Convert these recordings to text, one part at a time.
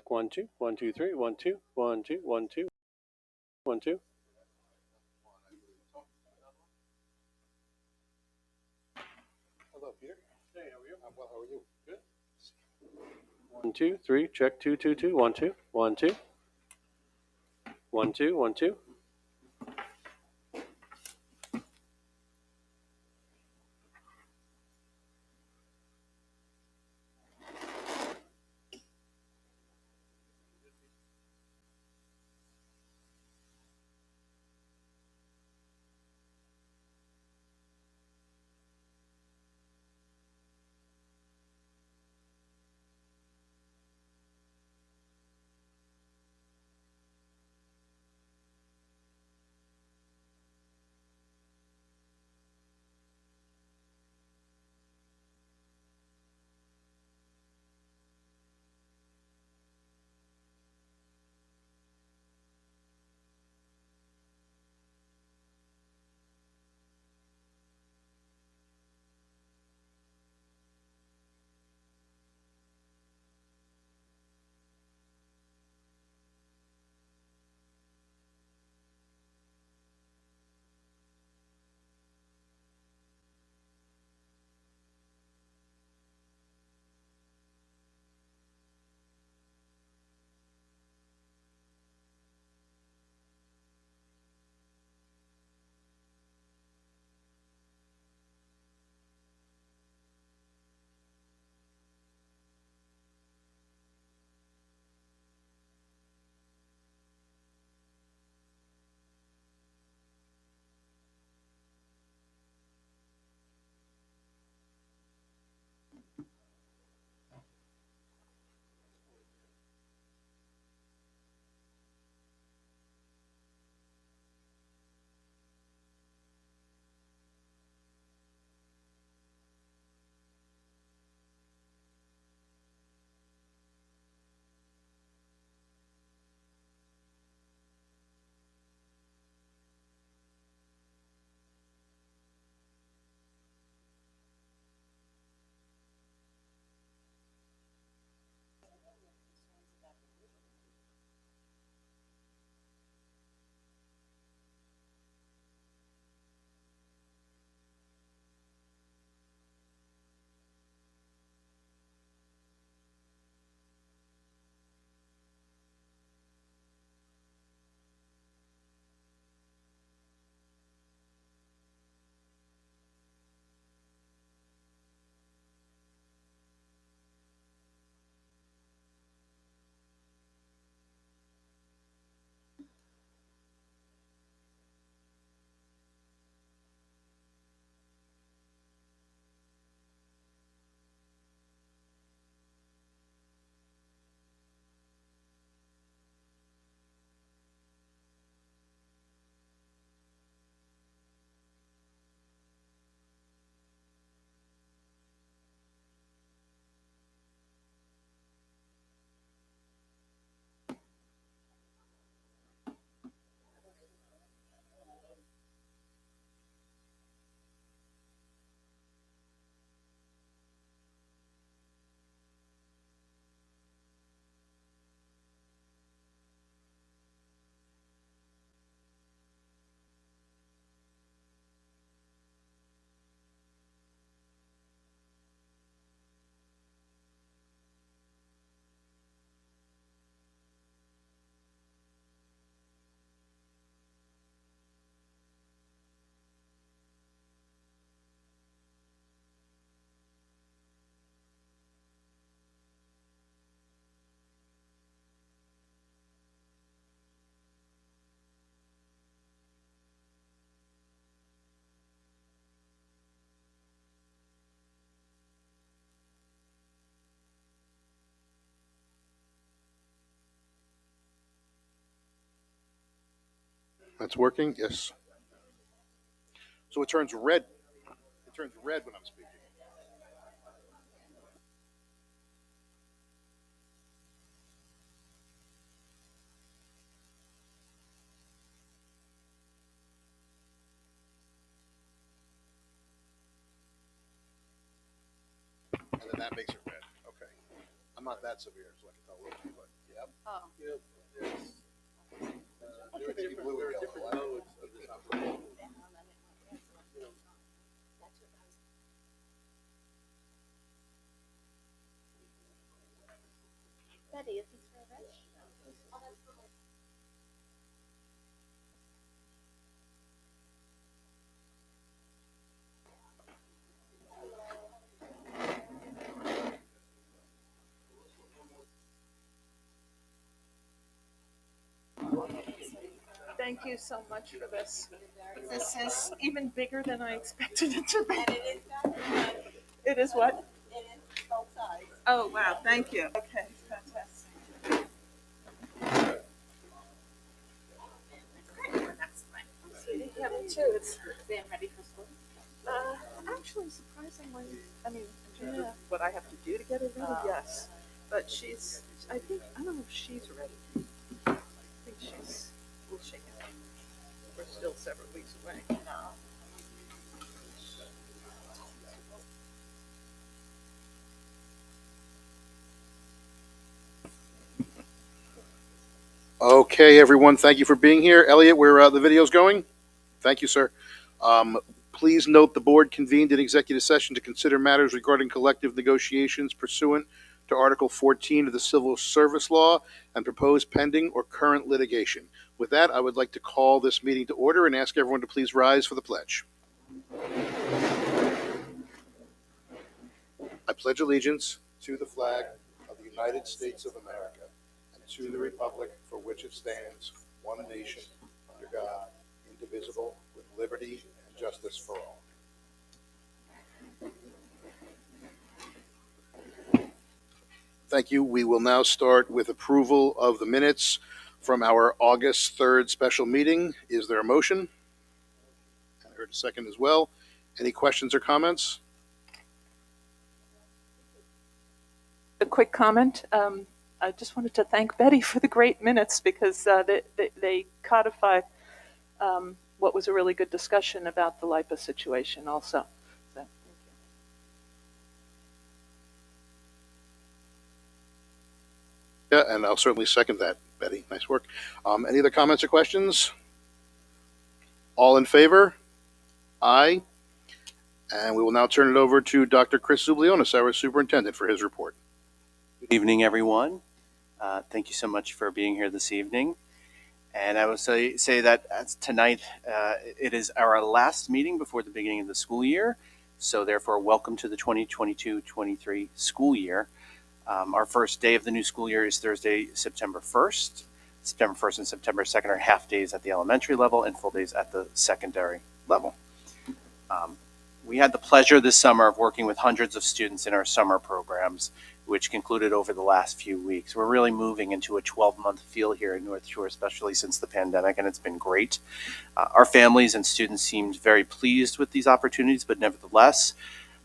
Check 1 2 1 2 3 1 2 1 2 1 2 1 2. Hello, Peter. Hey, how are you? I'm well. How are you? Good. 1 2 3. Check 2 2 2 1 2 1 2 1 2 1 2. That's working. Yes. So it turns red. It turns red when I'm speaking. And then that makes it red. Okay. I'm not that severe, so I can tell a little bit, but yeah. maybe blue and yellow. Betty, is this for Rich? Thank you so much for this. This is even bigger than I expected it to be. And it is not, It is what? it is both sides. Oh, wow, thank you. Okay, fantastic. Yeah, me too. It's Being ready for school. actually surprisingly, I mean, in terms of what I have to do to get her ready, yes. But I don't know if she's ready. I think we'll shake it. We're still several weeks away. Okay, everyone, thank you for being here. Elliot, where the video's going? Thank you, sir. Please note the board convened an executive session to consider matters regarding collective negotiations pursuant to Article 14 of the Civil Service Law and proposed pending or current litigation. With that, I would like to call this meeting to order and ask everyone to please rise for the pledge. I pledge allegiance to the flag of the United States of America and to the republic for which it stands, one nation, under God, indivisible, with liberty and justice for all. Thank you. We will now start with approval of the minutes from our August 3rd special meeting. Is there a motion? I heard a second as well. Any questions or comments? A quick comment. I just wanted to thank Betty for the great minutes because they codify what was a really good discussion about the LIPA situation also. So, thank you. Yeah, and I'll certainly second that, Betty. Nice work. Any other comments or questions? All in favor? Aye. And we will now turn it over to Dr. Chris Zublionis, our superintendent, for his report. Good evening, everyone. Thank you so much for being here this evening. And I will say that tonight it is our last meeting before the beginning of the school year. So therefore, welcome to the 2022-23 school year. Our first day of the new school year is Thursday, September 1st. September 1st and September 2nd are half days at the elementary level and full days at the secondary level. We had the pleasure this summer of working with hundreds of students in our summer programs, which concluded over the last few weeks. We're really moving into a 12-month feel here in North Shore, especially since the pandemic, and it's been great. Our families and students seemed very pleased with these opportunities, but nevertheless,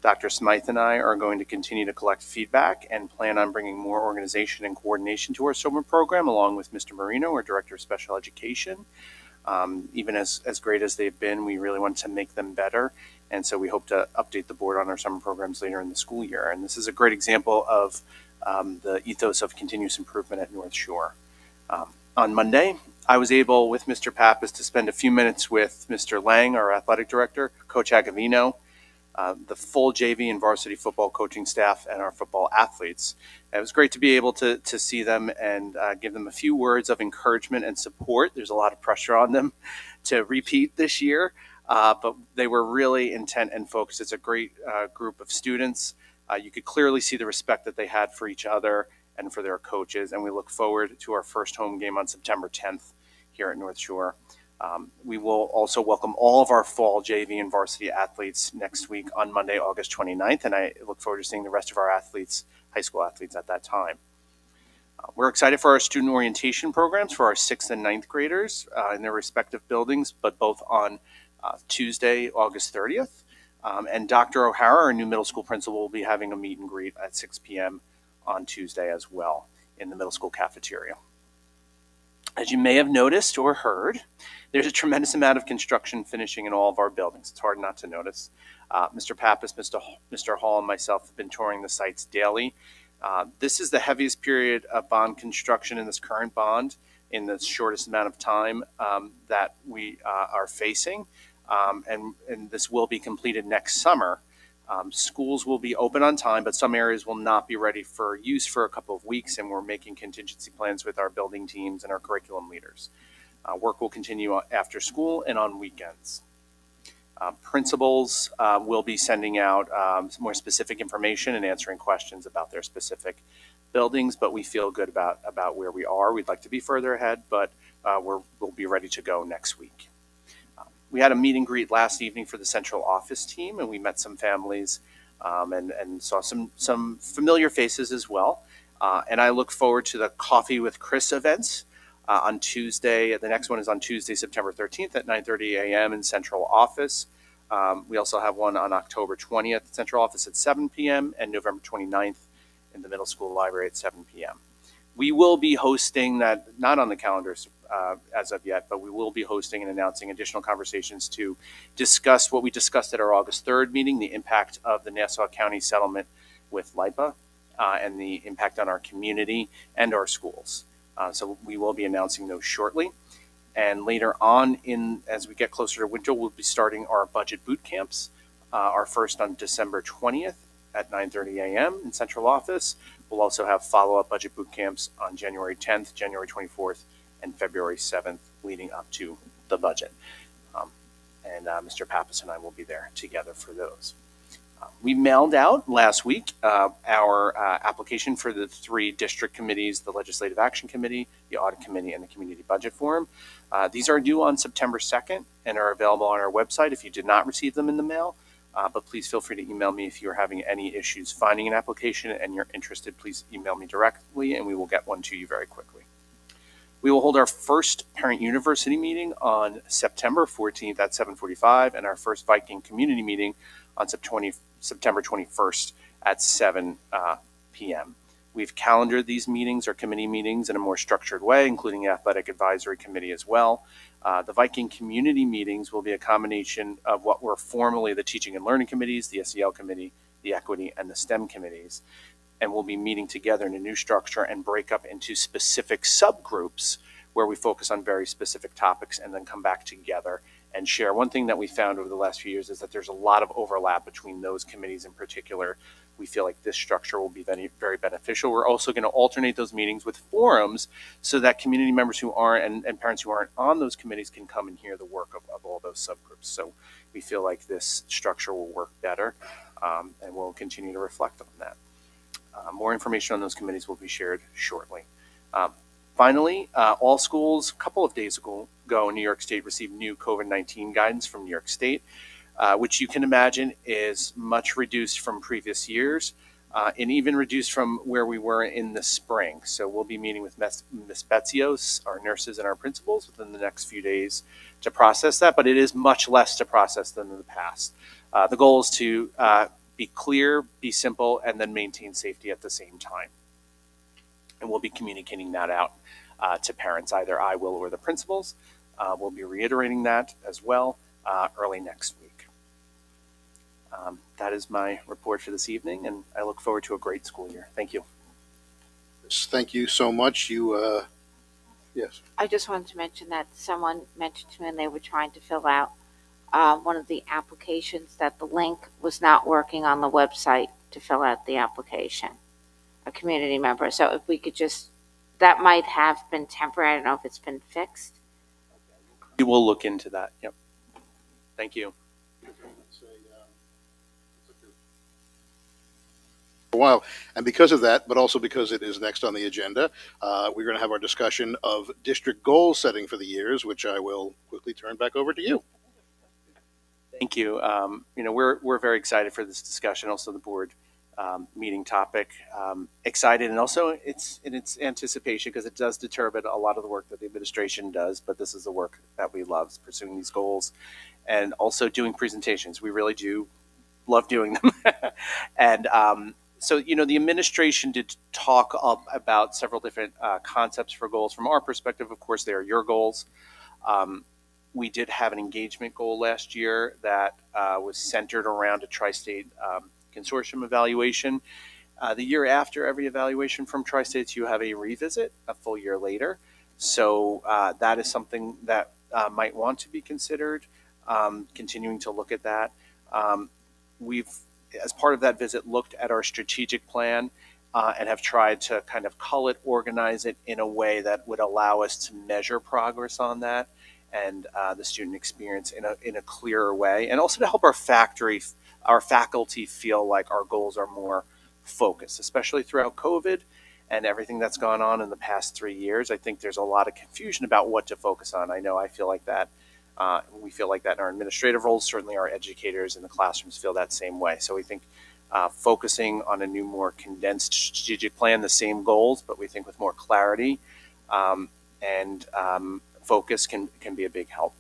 Dr. Smythe and I are going to continue to collect feedback and plan on bringing more organization and coordination to our summer program, along with Mr. Marino, our Director of Special Education. Even as great as they've been, we really want to make them better. And so we hope to update the board on our summer programs later in the school year. And this is a great example of the ethos of continuous improvement at North Shore. On Monday, I was able, with Mr. Pappas, to spend a few minutes with Mr. Lang, our athletic director, Coach Agavino, the full JV and varsity football coaching staff, and our football athletes. And it was great to be able to see them and give them a few words of encouragement and support. There's a lot of pressure on them to repeat this year. But they were really intent and focused. It's a great group of students. You could clearly see the respect that they had for each other and for their coaches. And we look forward to our first home game on September 10th here at North Shore. We will also welcome all of our fall JV and varsity athletes next week on Monday, August 29th. And I look forward to seeing the rest of our athletes, high school athletes, at that time. We're excited for our student orientation programs for our 6th and 9th graders in their respective buildings, but both on Tuesday, August 30th. And Dr. O'Hara, our new middle school principal, will be having a meet and greet at 6 p.m. on Tuesday as well in the middle school cafeteria. As you may have noticed or heard, there's a tremendous amount of construction finishing in all of our buildings. It's hard not to notice. Mr. Pappas, Mr. Hall, and myself have been touring the sites daily, This is the heaviest period of bond construction in this current bond in the shortest amount of time that we are facing. And this will be completed next summer. Schools will be open on time, but some areas will not be ready for use for a couple of weeks, and we're making contingency plans with our building teams and our curriculum leaders. Work will continue after school and on weekends. Principals will be sending out some more specific information and answering questions about their specific buildings, but we feel good about where we are. We'd like to be further ahead, but we'll be ready to go next week. We had a meet and greet last evening for the central office team, and we met some families and saw some familiar faces as well. And I look forward to the Coffee with Chris events on Tuesday. The next one is on Tuesday, September 13th at 9:30 a.m. in central office. We also have one on October 20th, central office at 7 p.m. and November 29th in the middle school library at 7 p.m. We will be hosting that, not on the calendars as of yet, but we will be hosting and announcing additional conversations to discuss what we discussed at our August 3rd meeting, the impact of the Nassau County settlement with LIPA and the impact on our community and our schools. So we will be announcing those shortly. And later on, as we get closer to winter, we'll be starting our budget boot camps. Our first on December 20th at 9:30 a.m. in central office. We'll also have follow-up budget boot camps on January 10th, January 24th, and February 7th, leading up to the budget. And Mr. Pappas and I will be there together for those. We mailed out last week our application for the 3 district committees, the Legislative Action Committee, the Audit Committee, and the Community Budget Forum. These are due on September 2nd and are available on our website if you did not receive them in the mail. But please feel free to email me if you're having any issues finding an application and you're interested. Please email me directly and we will get one to you very quickly. We will hold our first Parent University meeting on September 14th at 7:45 and our first Viking Community meeting on September 21st at 7 p.m. We've calendared these meetings or committee meetings in a more structured way, including the Athletic Advisory Committee as well. The Viking Community meetings will be a combination of what were formerly the Teaching and Learning Committees, the SEL Committee, the Equity, and the STEM Committees. And we'll be meeting together in a new structure and break up into specific subgroups where we focus on very specific topics and then come back together and share. One thing that we found over the last few years is that there's a lot of overlap between those committees in particular. We feel like this structure will be very, very beneficial. We're also going to alternate those meetings with forums so that community members who aren't and parents who aren't on those committees can come and hear the work of all those subgroups. So we feel like this structure will work better and we'll continue to reflect on that. More information on those committees will be shared shortly. Finally, all schools, a couple of days ago in New York State received new COVID-19 guidance from New York State, which you can imagine is much reduced from previous years and even reduced from where we were in the spring. So we'll be meeting with Ms. Betzios, our nurses and our principals within the next few days to process that, but it is much less to process than in the past. The goal is to be clear, be simple, and then maintain safety at the same time. And we'll be communicating that out to parents, either I will or the principals. We'll be reiterating that as well early next week. That is my report for this evening, and I look forward to a great school year. Thank you. Thank you so much. Yes. I just wanted to mention that someone mentioned to me when they were trying to fill out one of the applications that the link was not working on the website to fill out the application, a community member. So if we could just, that might have been temporary. I don't know if it's been fixed. We will look into that. Yep. Thank you. A while, and because of that, but also because it is next on the agenda, we're going to have our discussion of district goal setting for the years, which I will quickly turn back over to you. Thank you. We're very excited for this discussion. Also, the board meeting topic. Excited, and also it's anticipation because it does determine a lot of the work that the administration does. But this is the work that we love, pursuing these goals, and also doing presentations. We really do love doing them, and. So, the administration did talk about several different concepts for goals. From our perspective, of course, they are your goals. We did have an engagement goal last year that was centered around a tri-state consortium evaluation. The year after every evaluation from Tri-States, you have a revisit a full year later. So that is something that might want to be considered, continuing to look at that. We've, as part of that visit, looked at our strategic plan and have tried to kind of cull it, organize it in a way that would allow us to measure progress on that and the student experience in a clearer way, and also to help our faculty feel like our goals are more focused, especially throughout COVID and everything that's gone on in the past 3 years. I think there's a lot of confusion about what to focus on. I know I feel like that. We feel like that in our administrative roles. Certainly our educators in the classrooms feel that same way. So we think focusing on a new, more condensed strategic plan, the same goals, but we think with more clarity and focus can be a big help.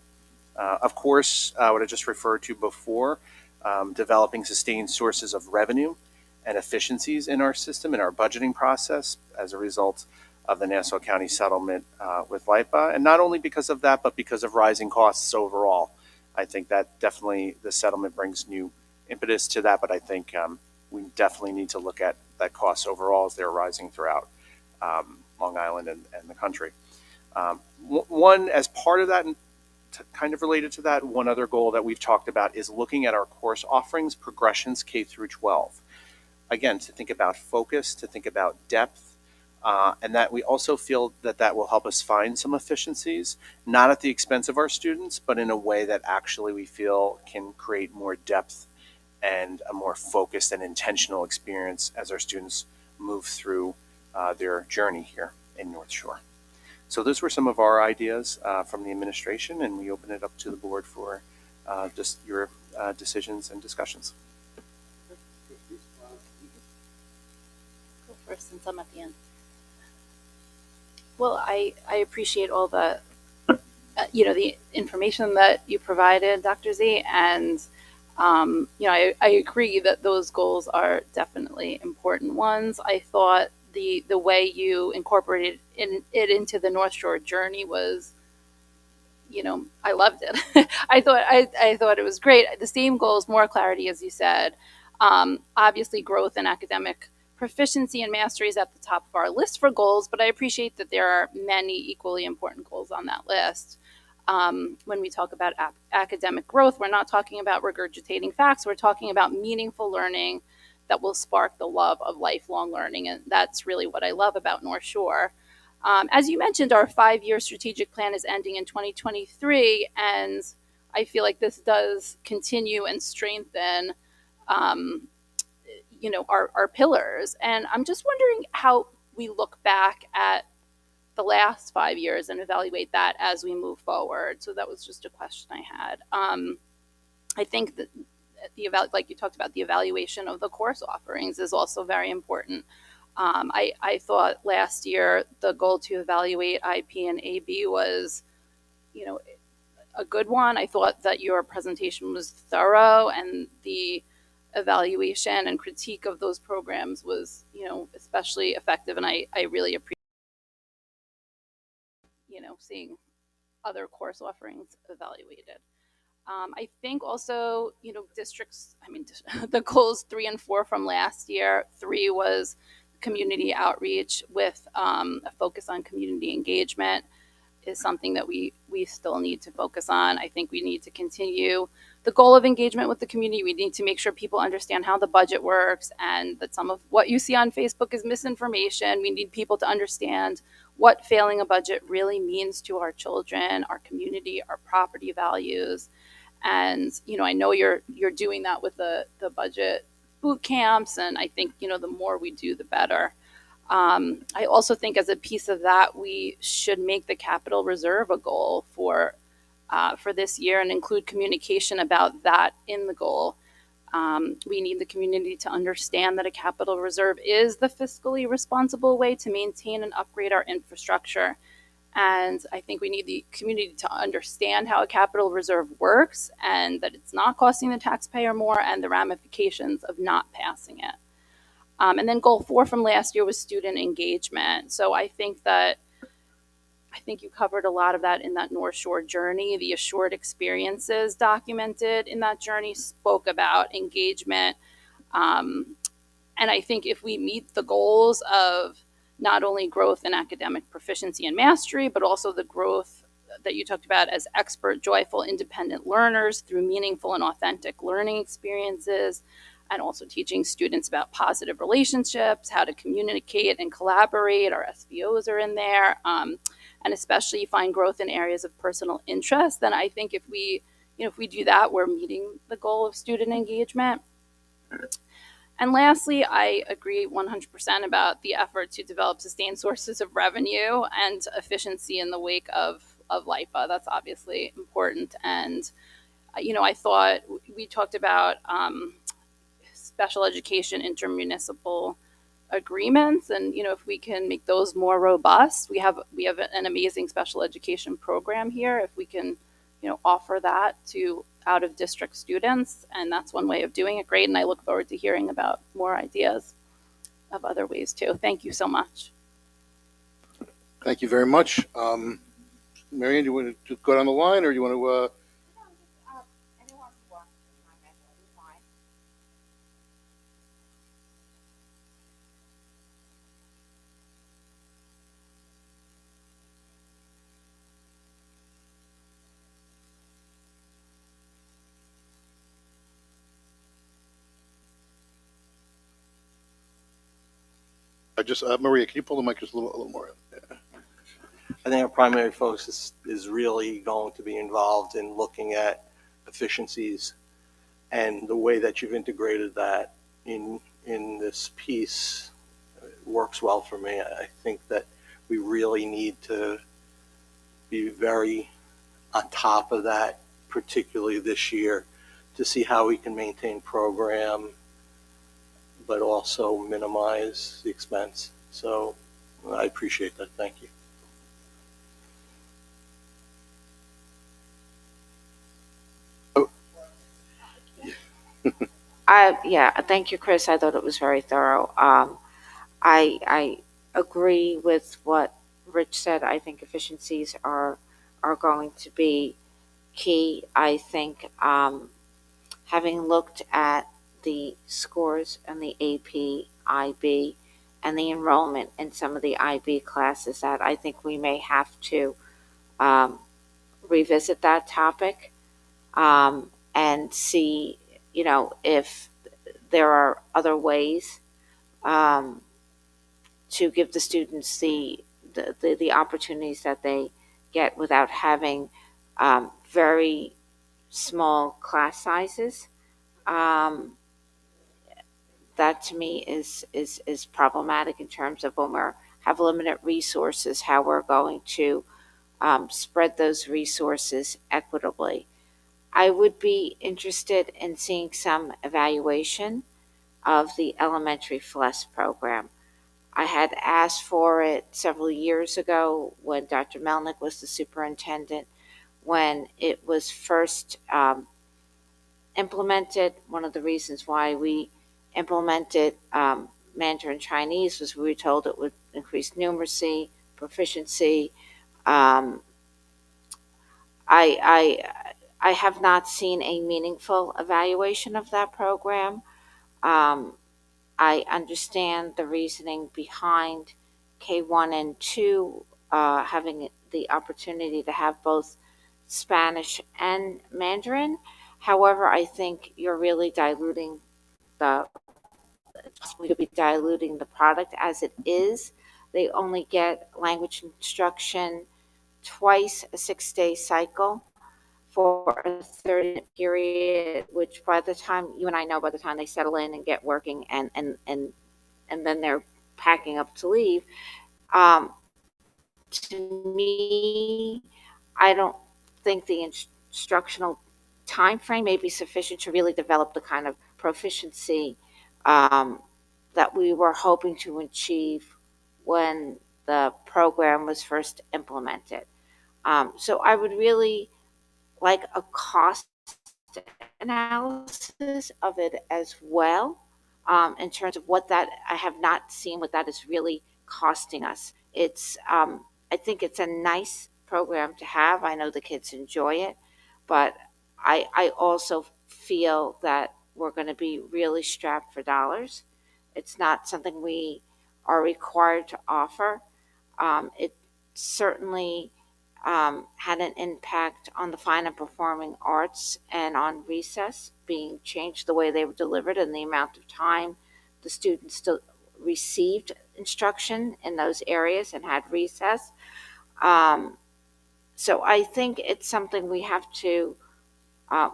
Of course, what I just referred to before, developing sustained sources of revenue and efficiencies in our system, in our budgeting process, as a result of the Nassau County settlement with LIPA. And not only because of that, but because of rising costs overall. I think that definitely the settlement brings new impetus to that, but I think we definitely need to look at that costs overall as they're rising throughout Long Island and the country. One, as part of that, and kind of related to that, one other goal that we've talked about is looking at our course offerings, progressions K through 12. Again, to think about focus, to think about depth, and that we also feel that that will help us find some efficiencies, not at the expense of our students, but in a way that actually we feel can create more depth and a more focused and intentional experience as our students move through their journey here in North Shore. So those were some of our ideas from the administration, and we open it up to the board for just your decisions and discussions. Go first since I'm at the end. Well, I appreciate all the, the information that you provided, Dr. Z, and I agree that those goals are definitely important ones. I thought the way you incorporated it into the North Shore journey was, I loved it. I thought it was great. The same goals, more clarity, as you said. Obviously, growth and academic proficiency and mastery is at the top of our list for goals, but I appreciate that there are many equally important goals on that list. When we talk about academic growth, we're not talking about regurgitating facts. We're talking about meaningful learning that will spark the love of lifelong learning, and that's really what I love about North Shore. As you mentioned, our 5-year strategic plan is ending in 2023, and I feel like this does continue and strengthen our pillars. And I'm just wondering how we look back at the last 5 years and evaluate that as we move forward. So that was just a question I had. I think that like you talked about, the evaluation of the course offerings is also very important. I thought last year the goal to evaluate IP and AB was, a good one. I thought that your presentation was thorough, and the evaluation and critique of those programs was, especially effective. And I really appreciate, seeing other course offerings evaluated. I think also, districts, the goals 3 and 4 from last year. 3 was community outreach with a focus on community engagement is something that we still need to focus on. I think we need to continue the goal of engagement with the community. We need to make sure people understand how the budget works, and that some of what you see on Facebook is misinformation. We need people to understand what failing a budget really means to our children, our community, our property values. And, I know you're doing that with the budget boot camps, and I think, the more we do, the better. I also think as a piece of that, we should make the capital reserve a goal for this year and include communication about that in the goal. We need the community to understand that a capital reserve is the fiscally responsible way to maintain and upgrade our infrastructure. And I think we need the community to understand how a capital reserve works, and that it's not costing the taxpayer more, and the ramifications of not passing it. And then goal 4 from last year was student engagement. So I think you covered a lot of that in that North Shore journey. The assured experiences documented in that journey spoke about engagement, And I think if we meet the goals of not only growth in academic proficiency and mastery, but also the growth that you talked about as expert, joyful, independent learners through meaningful and authentic learning experiences, and also teaching students about positive relationships, how to communicate and collaborate. Our SVOs are in there, and especially find growth in areas of personal interest. Then I think if we do that, we're meeting the goal of student engagement. And lastly, I agree 100% about the effort to develop sustained sources of revenue and efficiency in the wake of LIPA. That's obviously important. And, I thought we talked about special education intermunicipal agreements, and if we can make those more robust, we have an amazing special education program here. If we can offer that to out of district students, and that's one way of doing it, great. And I look forward to hearing about more ideas of other ways too. Thank you so much. Thank you very much. Marianne, do you want to go down the line, or do you want to? Maria, can you pull the mic just a little more in? Yeah. I think our primary focus is really going to be involved in looking at efficiencies, and the way that you've integrated that in this piece works well for me. I think that we really need to be very on top of that, particularly this year, to see how we can maintain program but also minimize the expense. So I appreciate that. Thank you. Thank you, Chris. I thought it was very thorough. I agree with what Rich said. I think efficiencies are going to be key. I think having looked at the scores and the AP, IB, and the enrollment in some of the IB classes, that I think we may have to revisit that topic and see, if there are other ways to give the students the opportunities that they get without having very small class sizes. That to me is problematic in terms of when we have limited resources, how we're going to spread those resources equitably. I would be interested in seeing some evaluation of the elementary FLES program. I had asked for it several years ago when Dr. Melnick was the superintendent. When it was first implemented, one of the reasons why we implemented Mandarin Chinese was we were told it would increase numeracy, proficiency. I have not seen a meaningful evaluation of that program. I understand the reasoning behind K1 and 2 having the opportunity to have both Spanish and Mandarin. However, I think you're really diluting the product as it is. They only get language instruction twice a 6-day cycle for a 30-minute period, which by the time you and I know, by the time they settle in and get working and then they're packing up to leave, to me, I don't think the instructional time frame may be sufficient to really develop the kind of proficiency that we were hoping to achieve when the program was first implemented. So I would really like a cost analysis of it as well, in terms of what that, I have not seen what that is really costing us. It's I think it's a nice program to have. I know the kids enjoy it, but I also feel that we're going to be really strapped for dollars It's not something we are required to offer. It certainly had an impact on the fine and performing arts and on recess being changed the way they were delivered and the amount of time the students still received instruction in those areas and had recess. So I think it's something we have to,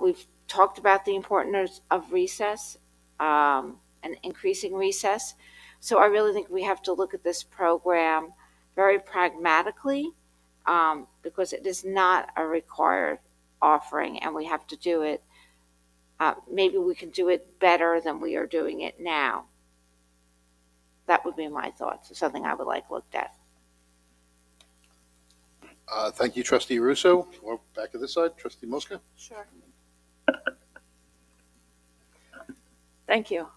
we've talked about the importance of recess and increasing recess. So I really think we have to look at this program very pragmatically because it is not a required offering and we have to do it. Maybe we can do it better than we are doing it now. That would be my thoughts. Something I would like looked at. Thank you, Trustee Russo. Well, back to this side, Trustee Mosca. Sure. Thank you.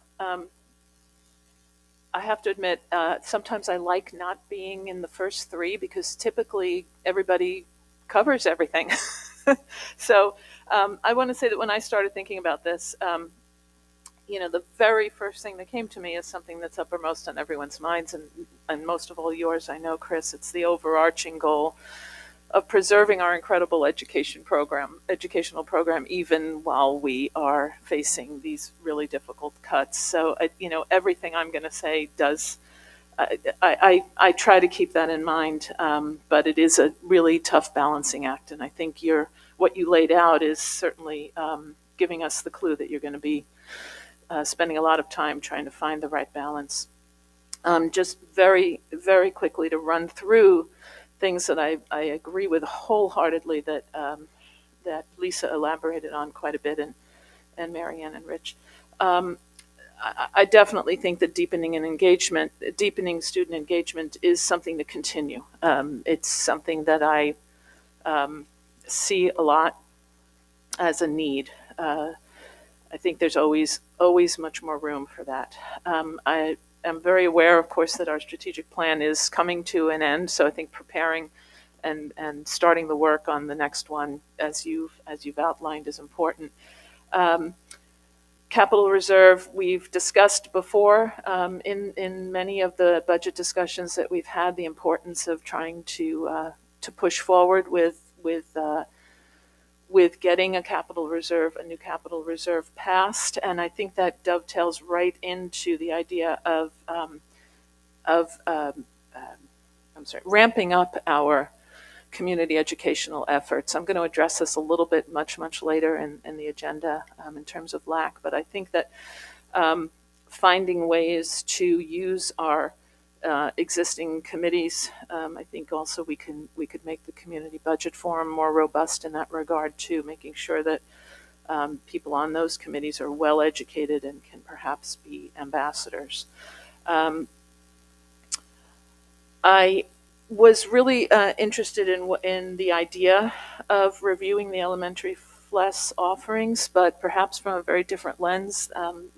I have to admit, sometimes I like not being in the first three because typically everybody covers everything. So I want to say that when I started thinking about this, the very first thing that came to me is something that's uppermost on everyone's minds, and most of all yours, I know, Chris. It's the overarching goal of preserving our incredible educational program, even while we are facing these really difficult cuts. So, everything I'm going to say does. I try to keep that in mind, but it is a really tough balancing act, and I think what you laid out is certainly giving us the clue that you're going to be spending a lot of time trying to find the right balance. Just very, very quickly to run through things that I agree with wholeheartedly that Lisa elaborated on quite a bit, and Marianne and Rich. I definitely think that deepening student engagement is something to continue. It's something that I see a lot as a need. I think there's always much more room for that. I am very aware, of course, that our strategic plan is coming to an end. So I think preparing and starting the work on the next one, as you've outlined, is important. Capital reserve, we've discussed before in many of the budget discussions that we've had, the importance of trying to push forward with getting a new capital reserve passed, and I think that dovetails right into the idea of ramping up our community educational efforts. I'm going to address this a little bit much later in the agenda in terms of LAC, but I think that finding ways to use our existing committees, I think also we could make the community budget forum more robust in that regard too, making sure that people on those committees are well educated and can perhaps be ambassadors. I was really interested in the idea of reviewing the elementary FLES offerings, but perhaps from a very different lens,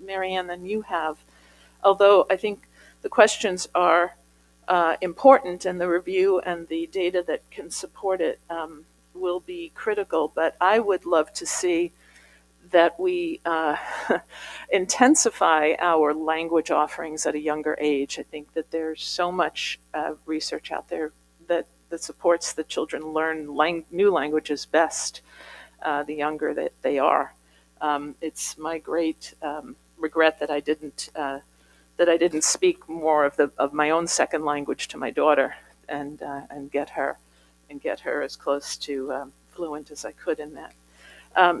Marianne, than you have. Although I think the questions are important, and the review and the data that can support it will be critical. But I would love to see that we intensify our language offerings at a younger age. I think that there's so much research out there that supports that children learn new languages best the younger that they are. It's my great regret that I didn't speak more of my own second language to my daughter and get her as close to fluent as I could in that.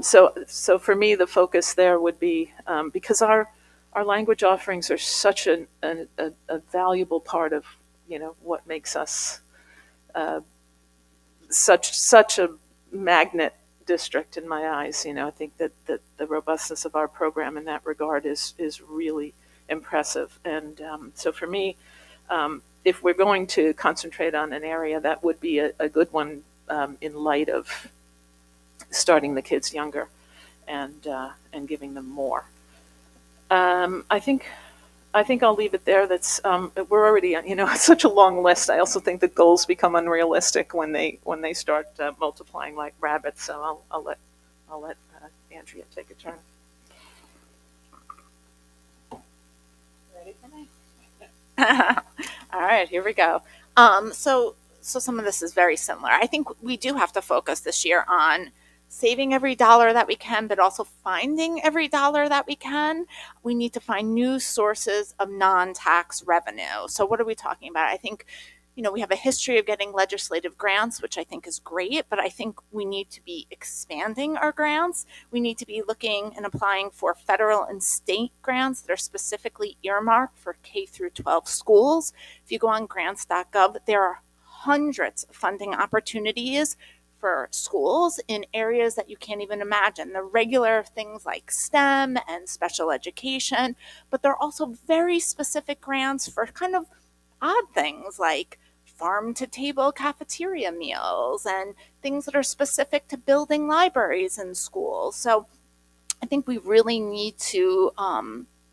So for me, the focus there would be because our language offerings are such a valuable part of what makes us such a magnet district in my eyes. I think that the robustness of our program in that regard is really impressive. And so for me, if we're going to concentrate on an area, that would be a good one in light of starting the kids younger and giving them more. I think I'll leave it there. That's we're already on, it's such a long list. I also think the goals become unrealistic when they start multiplying like rabbits. So I'll let Andrea take a turn. Ready for me? All right, here we go. So some of this is very similar. I think we do have to focus this year on saving every dollar that we can, but also finding every dollar that we can. We need to find new sources of non-tax revenue. So what are we talking about? I think, we have a history of getting legislative grants, which I think is great, but I think we need to be expanding our grants. We need to be looking and applying for federal and state grants that are specifically earmarked for K through 12 schools. If you go on grants.gov, there are hundreds of funding opportunities for schools in areas that you can't even imagine. The regular things like STEM and special education, but there are also very specific grants for kind of odd things like farm to table cafeteria meals and things that are specific to building libraries in schools. So I think we really need to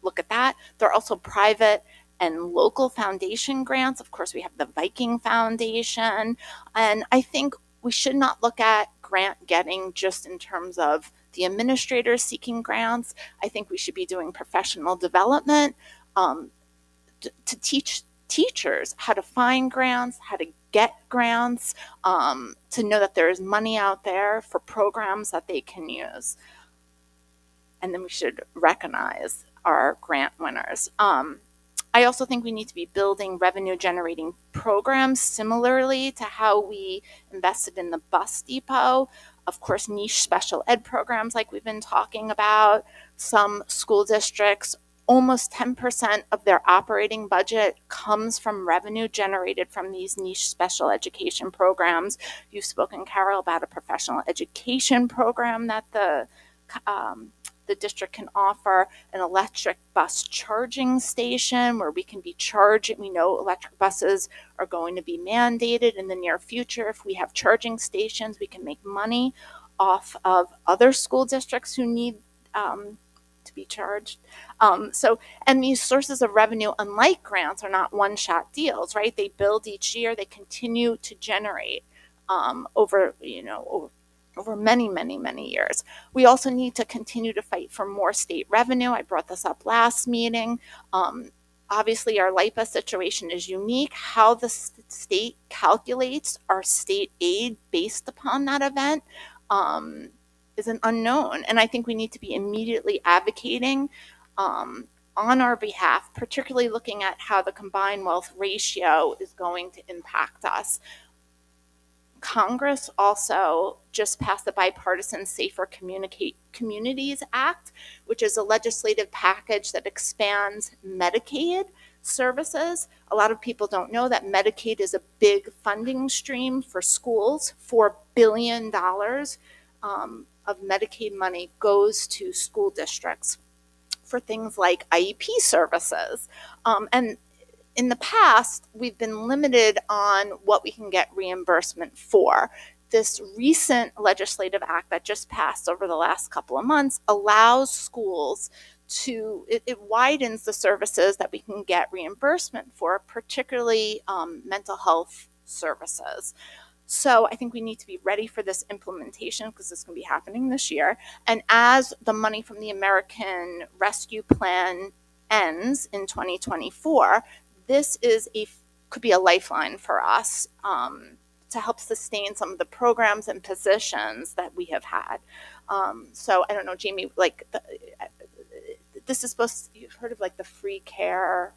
look at that. There are also private and local foundation grants. Of course, we have the Viking Foundation. And I think we should not look at grant getting just in terms of the administrators seeking grants. I think we should be doing professional development to teach teachers how to find grants, how to get grants, to know that there is money out there for programs that they can use. And then we should recognize our grant winners. I also think we need to be building revenue generating programs similarly to how we invested in the bus depot. Of course, niche special ed programs like we've been talking about. Some school districts, almost 10% of their operating budget comes from revenue generated from these niche special education programs. You've spoken, Carol, about a professional education program that the district can offer, an electric bus charging station where we can be charging. We know electric buses are going to be mandated in the near future. If we have charging stations, we can make money off of other school districts who need to be charged. And these sources of revenue, unlike grants, are not one-shot deals, right? They build each year. They continue to generate over many, many, many years. We also need to continue to fight for more state revenue. I brought this up last meeting. Obviously, our LIPA situation is unique. How the state calculates our state aid based upon that event is an unknown. And I think we need to be immediately advocating on our behalf, particularly looking at how the combined wealth ratio is going to impact us. Congress also just passed the Bipartisan Safer Communities Act, which is a legislative package that expands Medicaid services. A lot of people don't know that Medicaid is a big funding stream for schools. $4 billion of Medicaid money goes to school districts for things like IEP services. And in the past, we've been limited on what we can get reimbursement for. This recent legislative act that just passed over the last couple of months allows schools to, it widens the services that we can get reimbursement for, particularly mental health services. So I think we need to be ready for this implementation because this is going to be happening this year. And as the money from the American Rescue Plan ends in 2024, this could be a lifeline for us to help sustain some of the programs and positions that we have had. So I don't know, Jamie, this is you've heard of the Free Care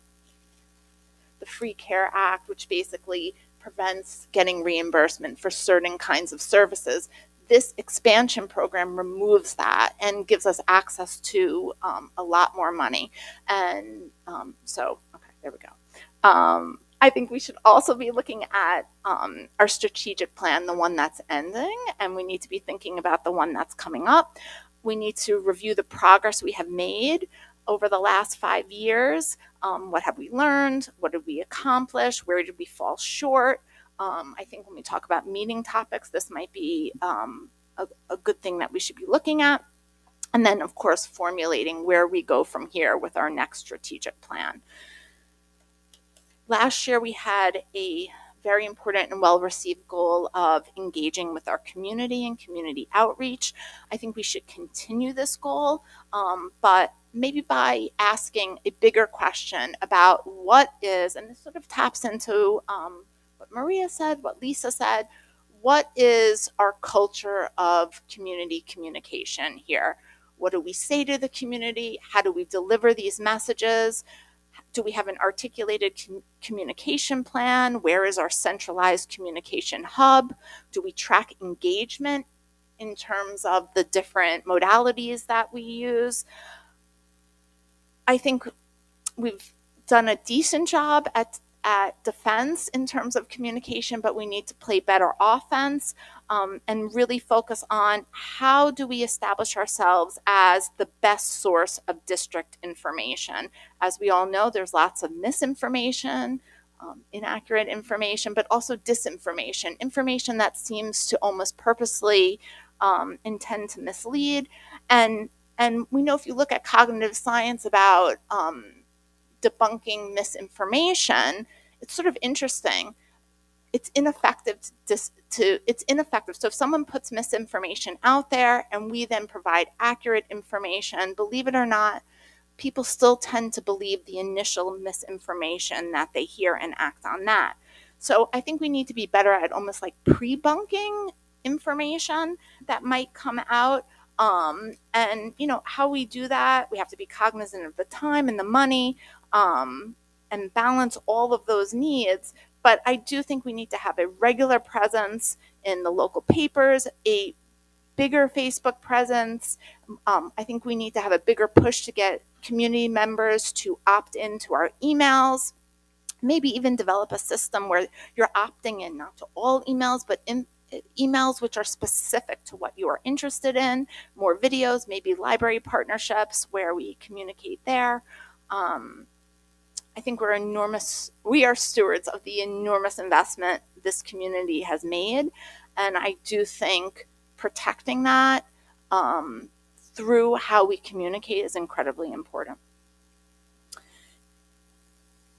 Act, which basically prevents getting reimbursement for certain kinds of services. This expansion program removes that and gives us access to a lot more money. And okay, there we go. I think we should also be looking at our strategic plan, the one that's ending, and we need to be thinking about the one that's coming up. We need to review the progress we have made over the last 5 years. What have we learned? What did we accomplish? Where did we fall short? I think when we talk about meeting topics, this might be a good thing that we should be looking at. And then, of course, formulating where we go from here with our next strategic plan. Last year, we had a very important and well-received goal of engaging with our community and community outreach. I think we should continue this goal, but maybe by asking a bigger question about what is, and this sort of taps into what Maria said, what Lisa said, what is our culture of community communication here? What do we say to the community? How do we deliver these messages? Do we have an articulated communication plan? Where is our centralized communication hub? Do we track engagement in terms of the different modalities that we use? I think we've done a decent job at defense in terms of communication, but we need to play better offense, and really focus on how do we establish ourselves as the best source of district information. As we all know, there's lots of misinformation, inaccurate information, but also disinformation, information that seems to almost purposely intend to mislead. And we know, if you look at cognitive science about debunking misinformation, it's sort of interesting. It's ineffective it's ineffective. So if someone puts misinformation out there and we then provide accurate information, believe it or not, people still tend to believe the initial misinformation that they hear and act on that. So I think we need to be better at almost like pre-bunking information that might come out. And how we do that, we have to be cognizant of the time and the money, and balance all of those needs. But I do think we need to have a regular presence in the local papers, a bigger Facebook presence. I think we need to have a bigger push to get community members to opt into our emails. Maybe even develop a system where you're opting in not to all emails, but in emails which are specific to what you are interested in. More videos, maybe library partnerships where we communicate there. I think we are stewards of the enormous investment this community has made. And I do think protecting that through how we communicate is incredibly important.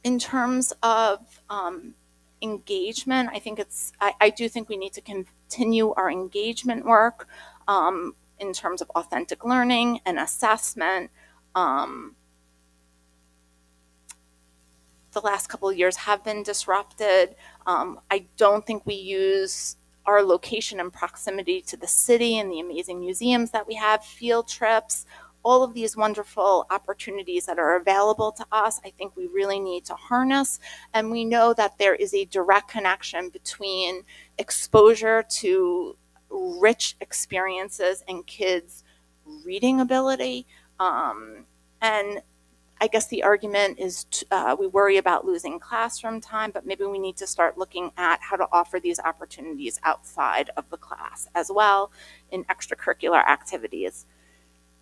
In terms of engagement, I do think we need to continue our engagement work in terms of authentic learning and assessment. The last couple of years have been disrupted. I don't think we use our location and proximity to the city and the amazing museums that we have, field trips, all of these wonderful opportunities that are available to us. I think we really need to harness, and we know that there is a direct connection between exposure to rich experiences and kids' reading ability. And I guess the argument is we worry about losing classroom time, but maybe we need to start looking at how to offer these opportunities outside of the class as well in extracurricular activities.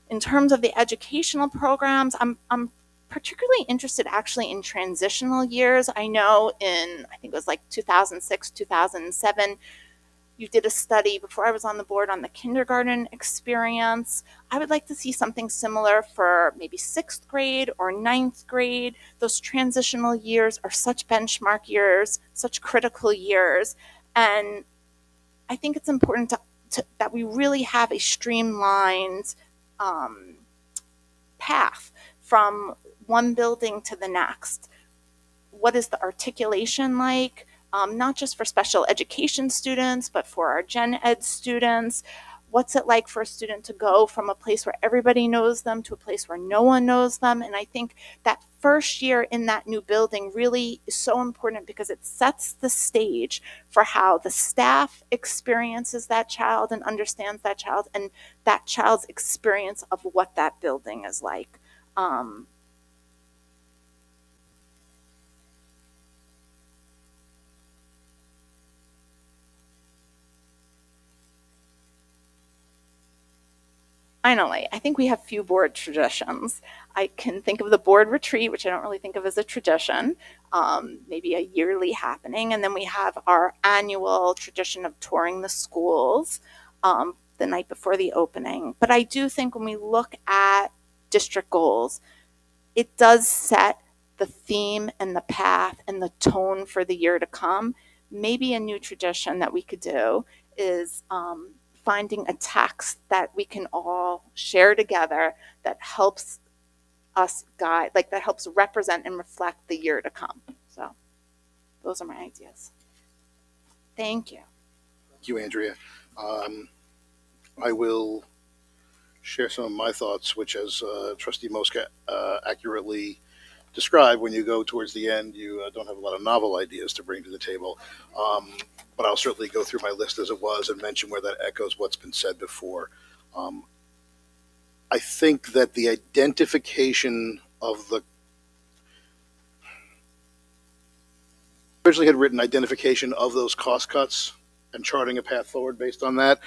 In terms of the educational programs, I'm particularly interested actually in transitional years. I know I think it was like 2006, 2007, you did a study before I was on the board on the kindergarten experience. I would like to see something similar for maybe 6th grade or 9th grade. Those transitional years are such benchmark years, such critical years. And I think it's important that we really have a streamlined path from one building to the next. What is the articulation like? Not just for special education students, but for our gen ed students. What's it like for a student to go from a place where everybody knows them to a place where no one knows them? And I think that first year in that new building really is so important because it sets the stage for how the staff experiences that child and understands that child and that child's experience of what that building is like. Finally, I think we have few board traditions. I can think of the board retreat, which I don't really think of as a tradition, maybe a yearly happening. And then we have our annual tradition of touring the schools the night before the opening. But I do think when we look at district goals, it does set the theme and the path and the tone for the year to come. maybe a new tradition that we could do is finding a text that we can all share together that helps us guide, like that helps represent and reflect the year to come. So those are my ideas. Thank you. Thank you, Andrea. I will share some of my thoughts, which, as Trustee Mosca accurately described, when you go towards the end, you don't have a lot of novel ideas to bring to the table. But I'll certainly go through my list as it was and mention where that echoes what's been said before. I think that the identification of the originally had written identification of those cost cuts and charting a path forward based on that.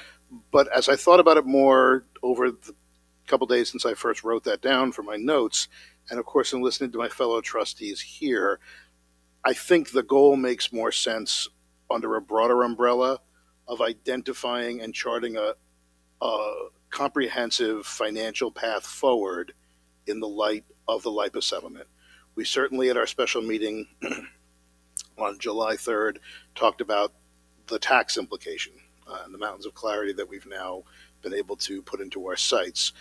But as I thought about it more over the couple days since I first wrote that down for my notes, and of course in listening to my fellow trustees here, I think the goal makes more sense under a broader umbrella of identifying and charting a comprehensive financial path forward in the light of the LIPA settlement. We certainly at our special meeting on July 3rd talked about the tax implication and the mountains of clarity that we've now been able to put into our sites,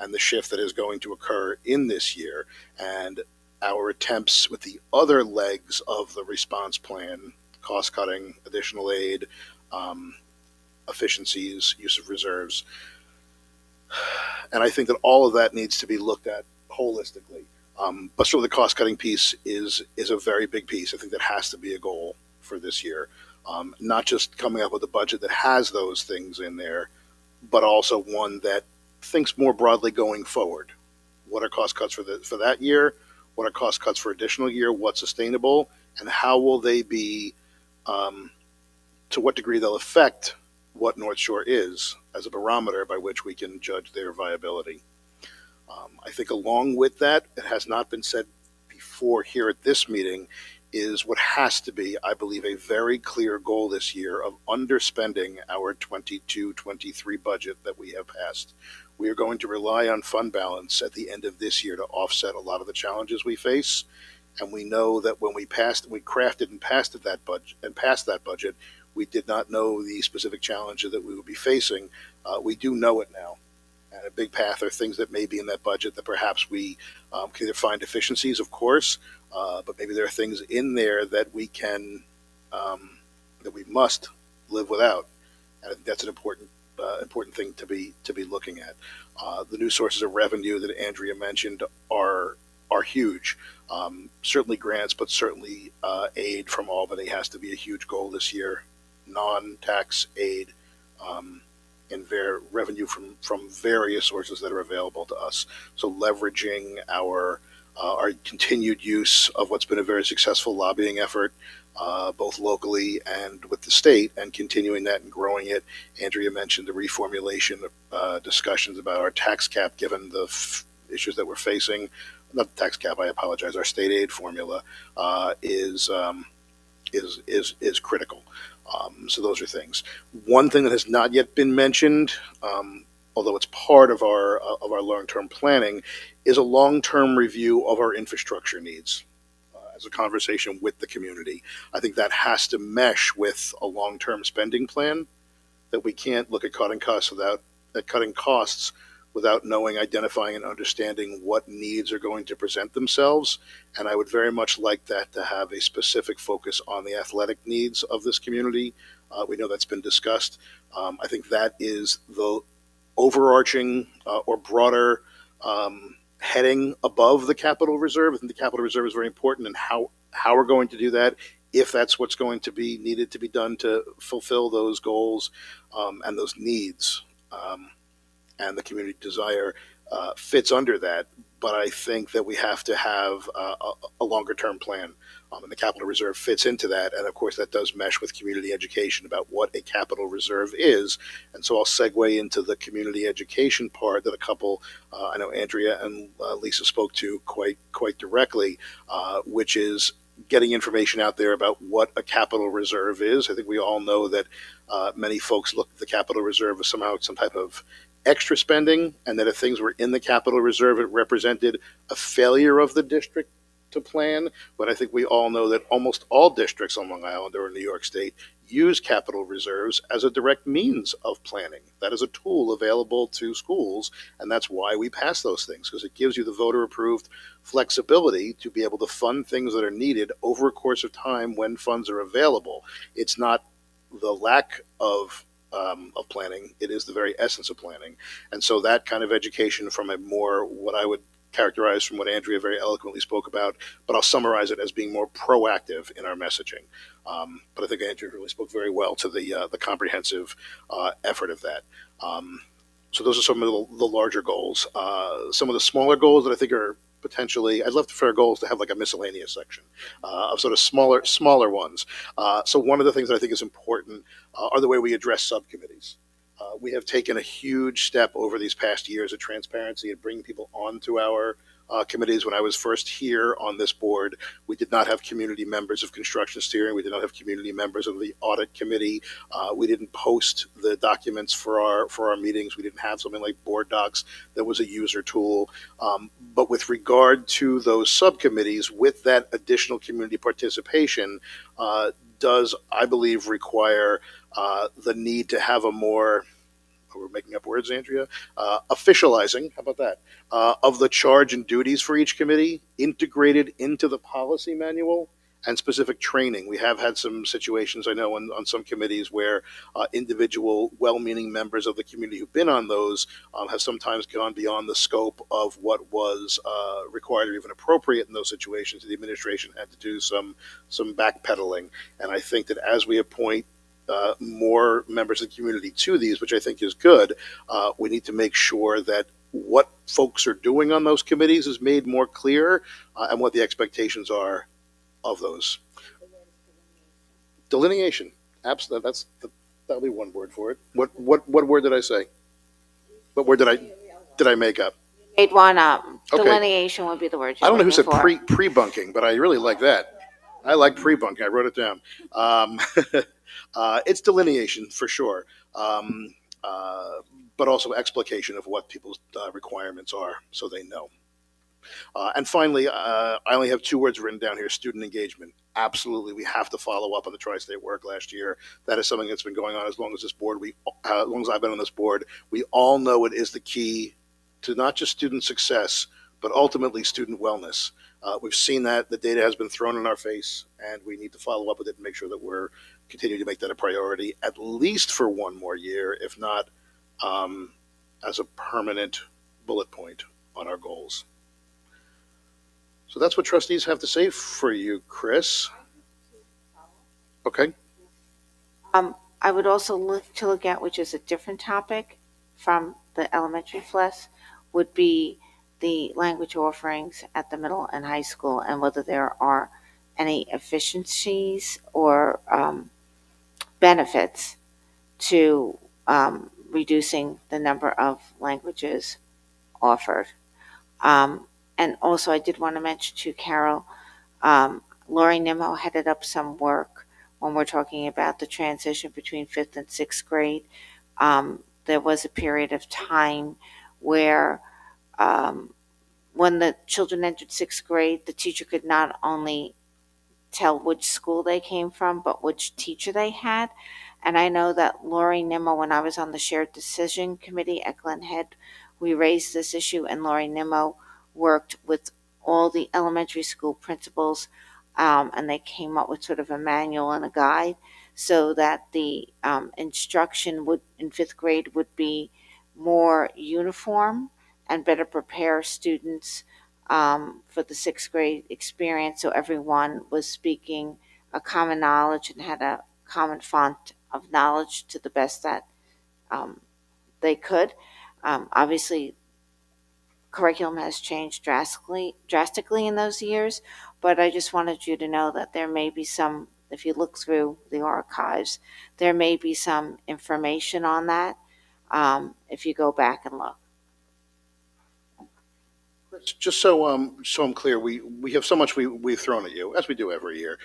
and the shift that is going to occur in this year, and our attempts with the other legs of the response plan, cost cutting, additional aid, efficiencies, use of reserves. And I think that all of that needs to be looked at holistically. But certainly the cost cutting piece is a very big piece. I think that has to be a goal for this year. Not just coming up with a budget that has those things in there, but also one that thinks more broadly going forward. What are cost cuts for that year? What are cost cuts for additional year? What's sustainable? And how will they be, to what degree they'll affect what North Shore is as a barometer by which we can judge their viability. I think along with that, it has not been said before here at this meeting, is what has to be, I believe, a very clear goal this year of underspending our 22-23 budget that we have passed. We are going to rely on fund balance at the end of this year to offset a lot of the challenges we face. And we know that when we crafted and passed that budget, we did not know the specific challenges that we would be facing. We do know it now. And a big path are things that may be in that budget that perhaps we can either find efficiencies, of course, but maybe there are things in there that we can, that we must live without. And I think that's an important thing to be looking at. The new sources of revenue that Andrea mentioned are huge. Certainly grants, but certainly aid from Albany has to be a huge goal this year. Non-tax aid and revenue from various sources that are available to us. So leveraging our continued use of what's been a very successful lobbying effort, both locally and with the state, and continuing that and growing it. Andrea mentioned the reformulation discussions about our tax cap, given the issues that we're facing. Not the tax cap, I apologize. Our state aid formula is critical. So those are things. One thing that has not yet been mentioned, although it's part of our long-term planning, is a long-term review of our infrastructure needs as a conversation with the community. I think that has to mesh with a long-term spending plan. That we can't look at cutting costs without knowing, identifying, and understanding what needs are going to present themselves. And I would very much like that to have a specific focus on the athletic needs of this community. We know that's been discussed. I think that is the overarching or broader heading above the capital reserve. I think the capital reserve is very important, and how we're going to do that, if that's what's going to be needed to be done to fulfill those goals and those needs. And the community desire fits under that. But I think that we have to have a longer term plan. And the capital reserve fits into that. And of course, that does mesh with community education about what a capital reserve is. And so I'll segue into the community education part that a couple, I know Andrea and Lisa spoke to quite directly, which is getting information out there about what a capital reserve is. I think we all know that many folks look at the capital reserve as somehow some type of extra spending, and that if things were in the capital reserve, it represented a failure of the district to plan, but I think we all know that almost all districts on Long Island or in New York State use capital reserves as a direct means of planning. That is a tool available to schools, and that's why we pass those things, because it gives you the voter-approved flexibility to be able to fund things that are needed over a course of time when funds are available. It's not the lack of planning, it is the very essence of planning. And so that kind of education from a more, what I would characterize from what Andrea very eloquently spoke about, but I'll summarize it as being more proactive in our messaging. But I think Andrea really spoke very well to the comprehensive effort of that. So those are some of the larger goals. Some of the smaller goals that I think are potentially, I'd love for our goals to have like a miscellaneous section of sort of smaller ones. So one of the things that I think is important are the way we address subcommittees. We have taken a huge step over these past years of transparency and bringing people onto our committees. When I was first here on this board, we did not have community members of construction steering. We did not have community members of the audit committee. We didn't post the documents for our meetings. We didn't have something like board docs that was a user tool. But with regard to those subcommittees, with that additional community participation, does, I believe, require the need to have a more, we're making up words, Andrea, officializing, how about that, of the charge and duties for each committee integrated into the policy manual and specific training. We have had some situations, I know, on some committees where individual well-meaning members of the community who've been on those have sometimes gone beyond the scope of what was required or even appropriate in those situations. The administration had to do some backpedaling. And I think that as we appoint more members of the community to these, which I think is good, we need to make sure that what folks are doing on those committees is made more clear and what the expectations are of those. Delineation. Absolutely. That'll be one word for it. What word did I say? What word did I make up? Made one up. Okay. Delineation would be the word. I don't know who you're said looking for. pre-bunking, but I really like that. I like pre-bunking. I wrote it down. It's delineation for sure, but also explication of what people's requirements are so they know. And finally, I only have two words written down here: student engagement. Absolutely, we have to follow up on the Tri-State work last year. That is something that's been going on as long as this board, as long as I've been on this board. We all know it is the key to not just student success, but ultimately student wellness. We've seen that the data has been thrown in our face, and we need to follow up with it and make sure that we're continuing to make that a priority, at least for one more year, if not as a permanent bullet point on our goals. So that's what trustees have to say for you, Chris. Okay. I would also look at, which is a different topic from the elementary FLES, would be the language offerings at the middle and high school, and whether there are any efficiencies or benefits to reducing the number of languages offered. And also, I did want to mention to Carol, Lori Nimmo headed up some work when we're talking about the transition between 5th and 6th grade. There was a period of time where when the children entered 6th grade, the teacher could not only tell which school they came from, but which teacher they had. And I know that Lori Nimmo, when I was on the Shared Decision Committee at Glen Head, we raised this issue, and Lori Nimmo worked with all the elementary school principals, and they came up with sort of a manual and a guide so that the instruction would in 5th grade would be more uniform and better prepare students for the 6th grade experience, so everyone was speaking a common knowledge and had a common font of knowledge to the best that they could. Obviously, curriculum has changed drastically in those years, but I just wanted you to know that there may be some, if you look through the archives, there may be some information on that if you go back and look. Just so I'm clear, we have so much we've thrown at you, as we do every year.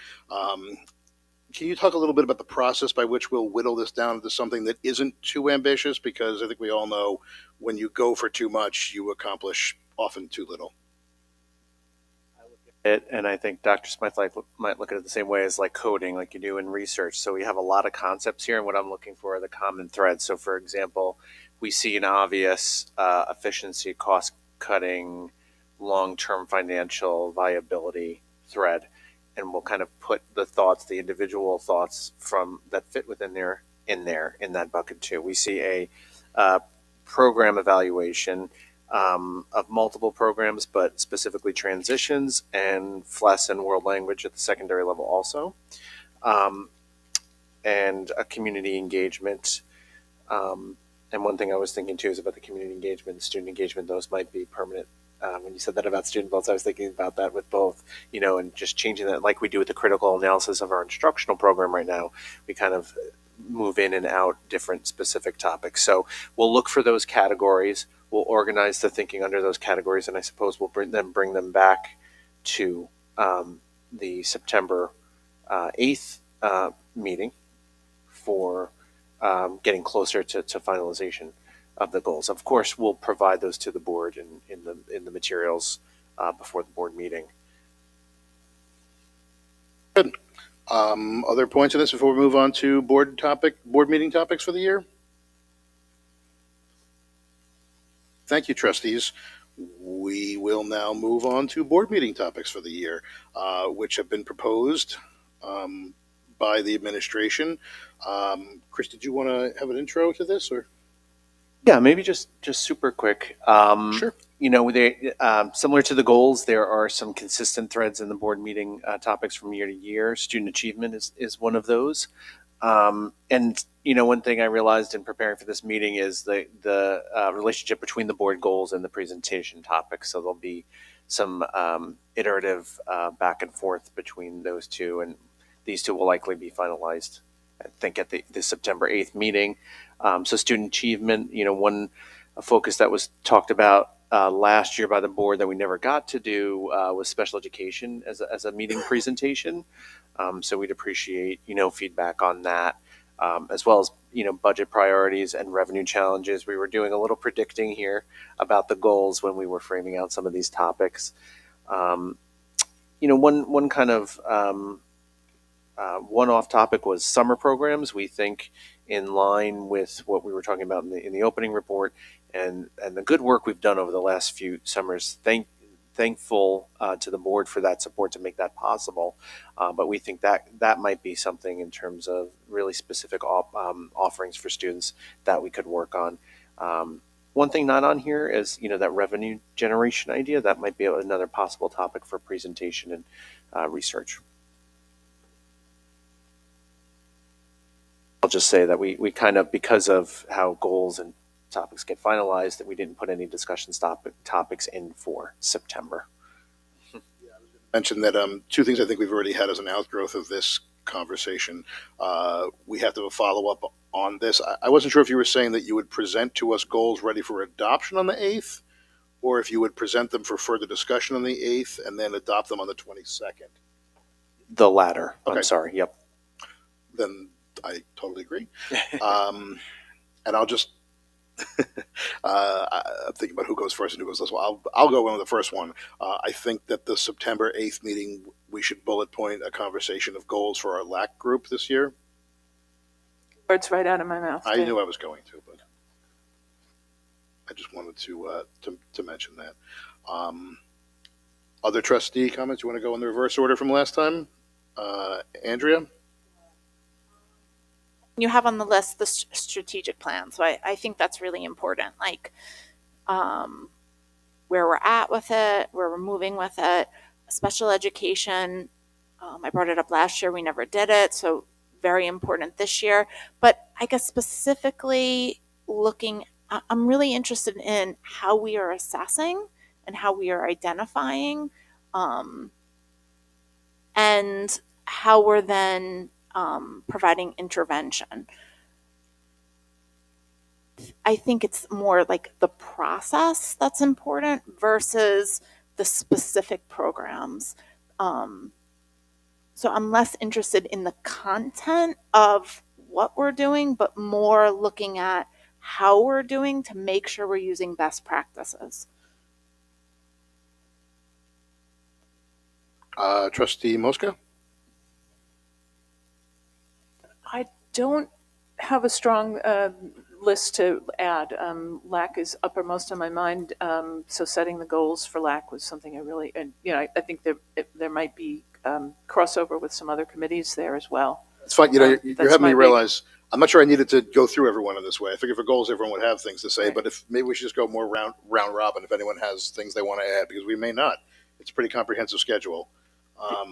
Can you talk a little bit about the process by which we'll whittle this down into something that isn't too ambitious? Because I think we all know when you go for too much, you accomplish often too little. I look at it, and I think Dr. Smith might look at it the same way as like coding, like you do in research. So we have a lot of concepts here, and what I'm looking for are the common threads. So, for example, we see an obvious efficiency, cost cutting, long-term financial viability thread, and we'll kind of put the thoughts, the individual thoughts from that fit within there in that bucket too. We see a program evaluation of multiple programs, but specifically transitions and FLES and world language at the secondary level also, and a community engagement. And one thing I was thinking too is about the community engagement, student engagement. Those might be permanent. When you said that about student votes, I was thinking about that with both, and just changing that like we do with the critical analysis of our instructional program right now. We kind of move in and out different specific topics. So we'll look for those categories. We'll organize the thinking under those categories, and I suppose we'll bring them back to the September 8th meeting for getting closer to finalization of the goals. Of course, we'll provide those to the board in the materials before the board meeting. Good. Other points on this before we move on to board meeting topics for the year? Thank you, trustees. We will now move on to board meeting topics for the year, which have been proposed by the administration. Chris, did you want to have an intro to this, or? Yeah, maybe just super quick. Sure. They, similar to the goals, there are some consistent threads in the board meeting topics from year to year. Student achievement is one of those. And one thing I realized in preparing for this meeting is the relationship between the board goals and the presentation topics. So there'll be some iterative back and forth between those two, and these two will likely be finalized, I think, at the September 8th meeting. So student achievement, one focus that was talked about last year by the board that we never got to do was special education as a meeting presentation. So we'd appreciate, feedback on that, as well as, budget priorities and revenue challenges. We were doing a little predicting here about the goals when we were framing out some of these topics. One kind of one-off topic was summer programs. We think in line with what we were talking about in the opening report and the good work we've done over the last few summers. Thankful to the board for that support to make that possible. But we think that might be something in terms of really specific offerings for students that we could work on. One thing not on here is, that revenue generation idea. That might be another possible topic for presentation and research. I'll just say that we kind of, because of how goals and topics get finalized, that we didn't put any discussion topics in for September. Mention that two things I think we've already had as an outgrowth of this conversation. We have to have a follow-up on this. I wasn't sure if you were saying that you would present to us goals ready for adoption on the 8th, or if you would present them for further discussion on the 8th and then adopt them on the 22nd. The latter. Okay. I'm sorry. Yep. Then I totally agree. And I'll just I'm thinking about who goes first and who goes last. Well, I'll go in with the first one. I think that the September 8th meeting, we should bullet point a conversation of goals for our LAC group this year. Words right out of my mouth. I knew I was going to, but I just wanted to mention that. Other trustee comments? You want to go in the reverse order from last time? Andrea? You have on the list the strategic plan. So I think that's really important. Like where we're at with it, where we're moving with it. Special education, I brought it up last year. We never did it. So very important this year. But I guess specifically I'm really interested in how we are assessing and how we are identifying and how we're then providing intervention. I think it's more like the process that's important versus the specific programs. So I'm less interested in the content of what we're doing, but more looking at how we're doing to make sure we're using best practices. Trustee Mosca? I don't have a strong list to add. LAC is uppermost on my mind, so setting the goals for LAC was something I really, and I think there might be crossover with some other committees there as well. It's fine. You're That's having my me big- realize I'm not sure I needed to go through everyone in this way. I figure for goals, everyone would have things to say, Right. but if maybe we should just go more round robin if anyone has things they want to add, because we may not. It's a pretty comprehensive schedule.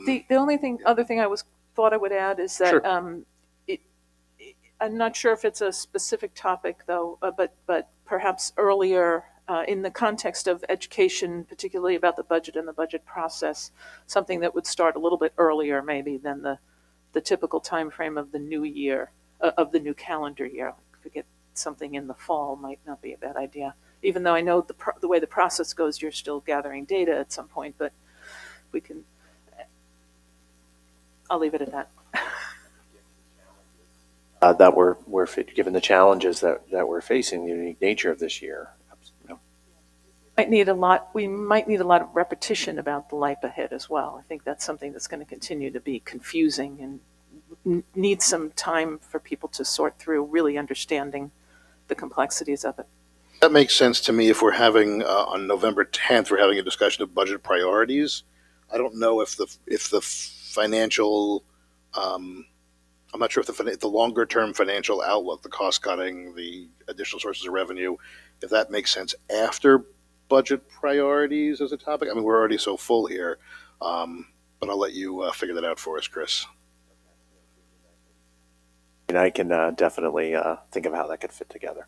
The only other thing I thought I would add is that Sure. I'm not sure if it's a specific topic though, but perhaps earlier in the context of education, particularly about the budget and the budget process, something that would start a little bit earlier maybe than the typical time frame of the new year, of the new calendar year. If we get something in the fall, might not be a bad idea. Even though I know the way the process goes, you're still gathering data at some point, but we can. I'll leave it at that. That we're given the challenges that we're facing, the unique nature of this year. We might need a lot of repetition about the LIPA hit as well. I think that's something that's going to continue to be confusing and need some time for people to sort through really understanding the complexities of it. That makes sense to me if we're having, on November 10th, we're having a discussion of budget priorities. I don't know if the financial, I'm not sure if the longer term financial outlook, the cost cutting, the additional sources of revenue, if that makes sense after budget priorities as a topic. I mean, we're already so full here, but I'll let you figure that out for us, Chris. And I can definitely think of how that could fit together.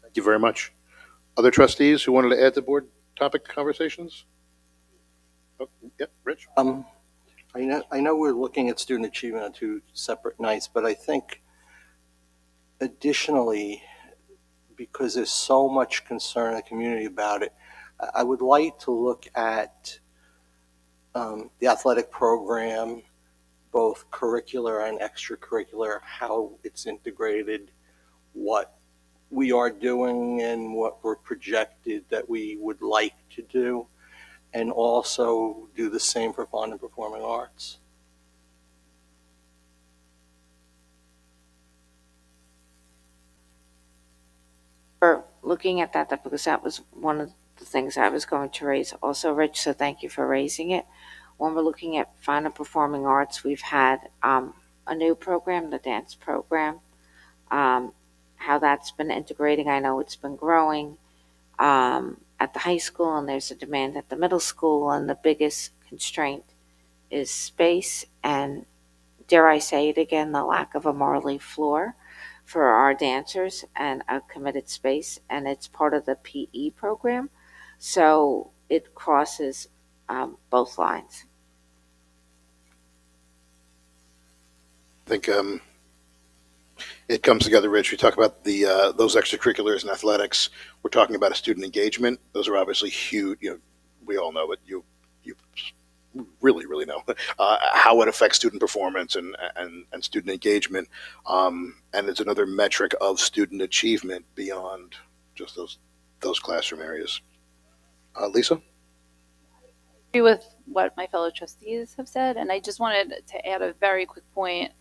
Thank you very much. Other trustees who wanted to add to board topic conversations? Oh, yep, Rich? I know we're looking at student achievement on two separate nights, but I think additionally, because there's so much concern in the community about it, I would like to look at the athletic program, both curricular and extracurricular, how it's integrated, what we are doing and what we're projected that we would like to do, and also do the same for fun and performing arts. For looking at that, because that was one of the things I was going to raise also, Rich, so thank you for raising it. When we're looking at fine and performing arts, we've had a new program, the dance program, how that's been integrating. I know it's been growing at the high school, and there's a demand at the middle school, and the biggest constraint is space and, dare I say it again, the lack of a Marley floor for our dancers and a committed space, and it's part of the PE program, so it crosses both lines. I think it comes together, Rich. We talk about those extracurriculars and athletics. We're talking about a student engagement. Those are obviously huge. We all know, but you really know how it affects student performance and student engagement. And it's another metric of student achievement beyond just those classroom areas. Lisa? I agree with what my fellow trustees have said, and I just wanted to add a very quick point.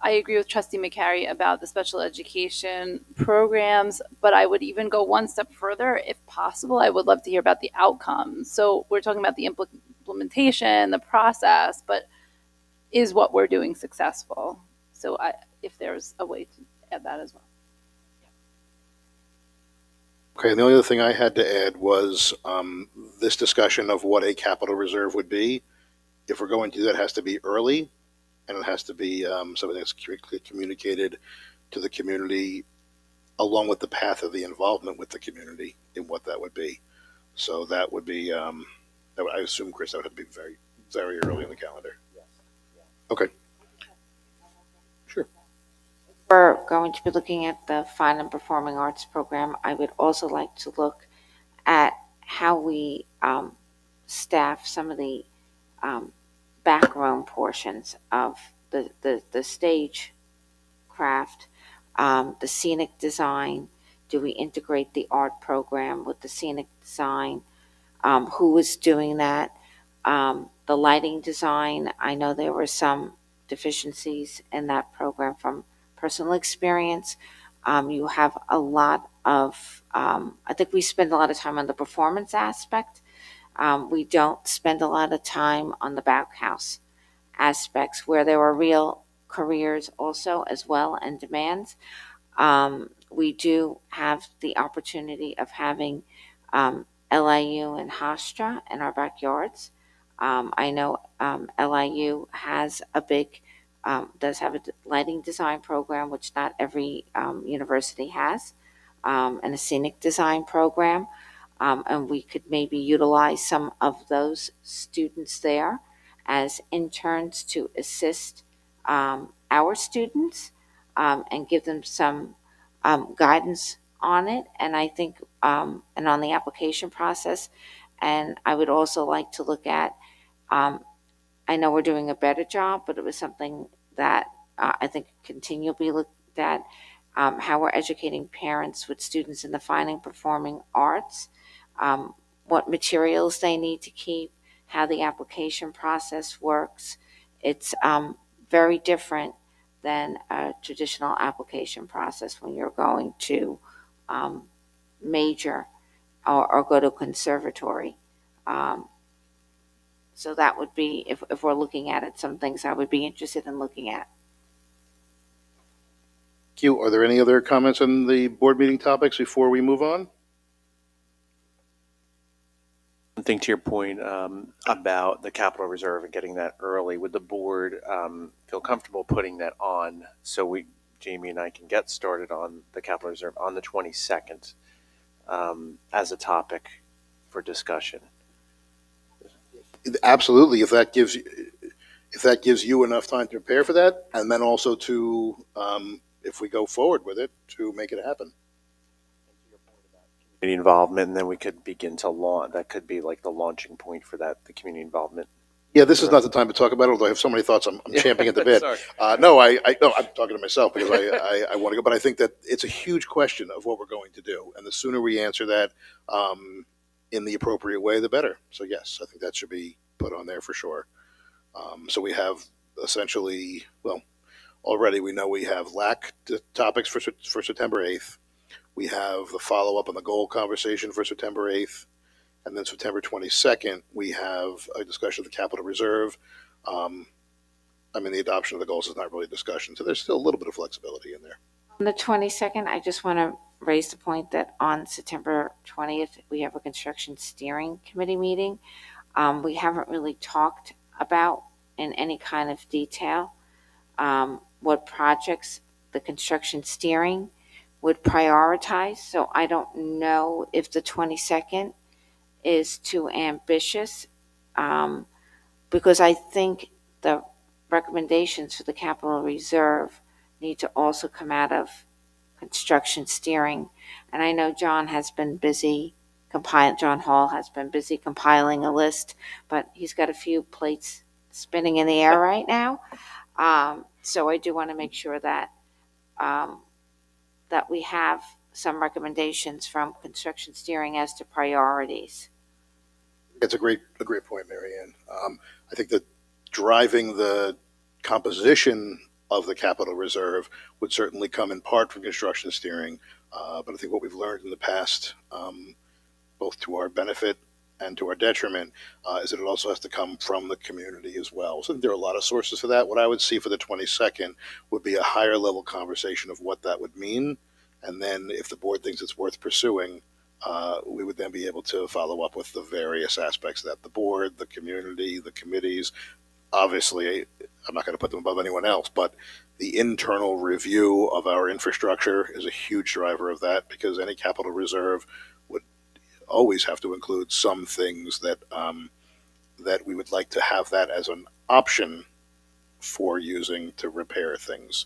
I agree with Trustee McCary about the special education programs, but I would even go one step further. If possible, I would love to hear about the outcomes. So we're talking about the implementation, the process, but is what we're doing successful? So if there's a way to add that as well. Okay, and the only other thing I had to add was this discussion of what a capital reserve would be. If we're going to do that, it has to be early, and it has to be something that's communicated to the community along with the path of the involvement with the community in what that would be. So that would be, I assume, Chris, that would have to be very, very early in the calendar. Okay. Sure. We're going to be looking at the fine and performing arts program. I would also like to look at how we staff some of the backroom portions of the stage craft, the scenic design. Do we integrate the art program with the scenic design? who was doing that. The lighting design, I know there were some deficiencies in that program from personal experience. You have a lot of, I think we spend a lot of time on the performance aspect. We don't spend a lot of time on the back house aspects where there are real careers also as well and demands. We do have the opportunity of having LIU and Hofstra in our backyards. I know LIU has a big, does have a lighting design program, which not every university has, and a scenic design program. And we could maybe utilize some of those students there as interns to assist our students and give them some guidance on it. And I think, and on the application process. And I would also like to look at, I know we're doing a better job, but it was something that I think continually looked at, how we're educating parents with students in the fine and performing arts, what materials they need to keep, how the application process works. It's very different than a traditional application process when you're going to major or go to conservatory. So that would be, if we're looking at it, some things I would be interested in looking at. Thank you. Are there any other comments on the board meeting topics before we move on? I think to your point about the capital reserve and getting that early, would the board feel comfortable putting that on so Jamie and I can get started on the capital reserve on the 22nd as a topic for discussion? Absolutely. If that gives you enough time to prepare for that, and then also to, if we go forward with it, to make it happen. Community involvement, and then we could begin to launch. That could be like the launching point for that, the community involvement. Yeah, this is not the time to talk about it, although I have so many thoughts. I'm champing at the bit. No, I'm talking to myself because I want to go, but I think that it's a huge question of what we're going to do. And the sooner we answer that in the appropriate way, the better. So yes, I think that should be put on there for sure. So we have essentially, well, already we know we have LAC topics for September 8th. We have the follow-up on the goal conversation for September 8th. And then September 22nd, we have a discussion of the capital reserve. The adoption of the goals is not really a discussion, so there's still a little bit of flexibility in there. On the 22nd, I just want to raise the point that on September 20th, we have a construction steering committee meeting. We haven't really talked about in any kind of detail what projects the construction steering would prioritize. So I don't know if the 22nd is too ambitious, because I think the recommendations for the capital reserve need to also come out of construction steering. And I know John Hall has been busy compiling a list, but he's got a few plates spinning in the air right now. So I do want to make sure that that we have some recommendations from construction steering as to priorities. It's a great point, Mary Ann. I think that driving the composition of the capital reserve would certainly come in part from construction steering. But I think what we've learned in the past, both to our benefit and to our detriment, is that it also has to come from the community as well. So there are a lot of sources for that. What I would see for the 22nd would be a higher level conversation of what that would mean. And then if the board thinks it's worth pursuing, we would then be able to follow up with the various aspects of that. The board, the community, the committees. Obviously, I'm not going to put them above anyone else, but the internal review of our infrastructure is a huge driver of that, because any capital reserve would always have to include some things that that we would like to have that as an option for using to repair things.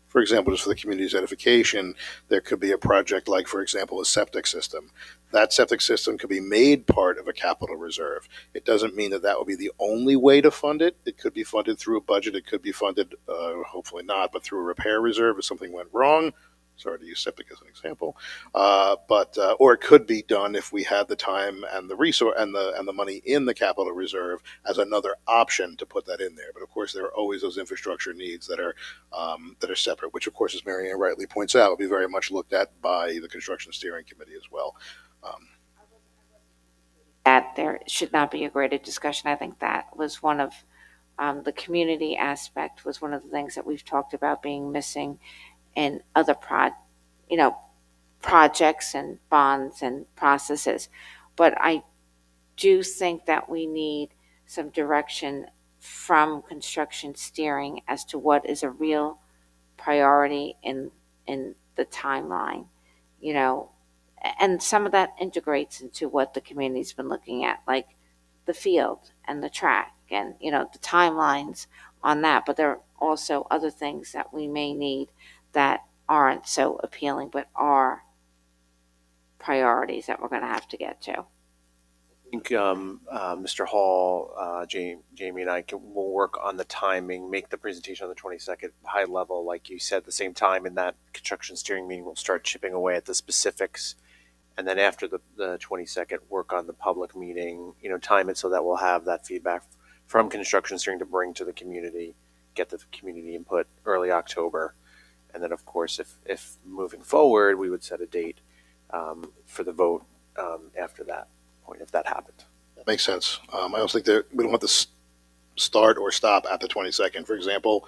For example, just for the community's edification, there could be a project like, for example, a septic system. That septic system could be made part of a capital reserve. It doesn't mean that that will be the only way to fund it. It could be funded through a budget. It could be funded, hopefully not, but through a repair reserve if something went wrong. Sorry to use septic as an example, or it could be done if we had the time and the resource and the money in the capital reserve as another option to put that in there. But of course, there are always those infrastructure needs that are separate, which of course, as Mary Ann rightly points out, will be very much looked at by the construction steering committee as well. That there should not be a greater discussion. I think that was one of the community aspect was one of the things that we've talked about being missing in other projects and bonds and processes. But I do think that we need some direction from construction steering as to what is a real priority in the timeline, and some of that integrates into what the community's been looking at, like the field and the track and, the timelines on that. But there are also other things that we may need that aren't so appealing, but are priorities that we're going to have to get to. I think Mr. Hall, Jamie, and I will work on the timing, make the presentation on the 22nd high level, like you said, at the same time. In that construction steering meeting, we'll start chipping away at the specifics. And then after the 22nd, work on the public meeting, time it so that we'll have that feedback from construction steering to bring to the community, get the community input early October. And then, of course, if moving forward, we would set a date for the vote after that point, if that happened. That makes sense. I also think that we don't want to start or stop at the 22nd. For example,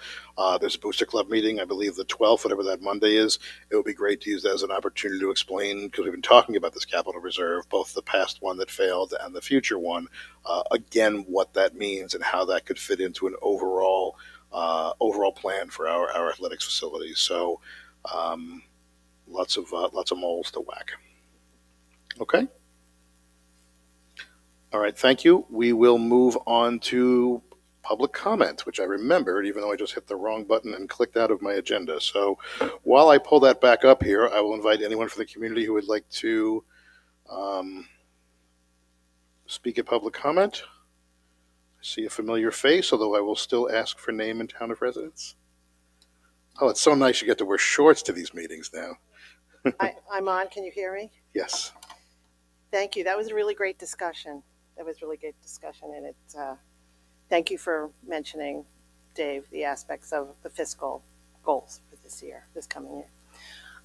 there's a Booster Club meeting, I believe the 12th, whatever that Monday is. It would be great to use that as an opportunity to explain, because we've been talking about this capital reserve, both the past one that failed and the future one, again, what that means and how that could fit into an overall plan for our athletics facilities. So lots of moles to whack. Okay. All right, thank you. We will move on to public comment, which I remembered, even though I just hit the wrong button and clicked out of my agenda. So while I pull that back up here, I will invite anyone from the community who would like to speak at public comment. I see a familiar face, although I will still ask for name and town of residence. Oh, it's so nice you get to wear shorts to these meetings now. I'm on. Can you hear me? Yes. Thank you. That was a really great discussion. And thank you for mentioning, Dave, the aspects of the fiscal goals for this coming year.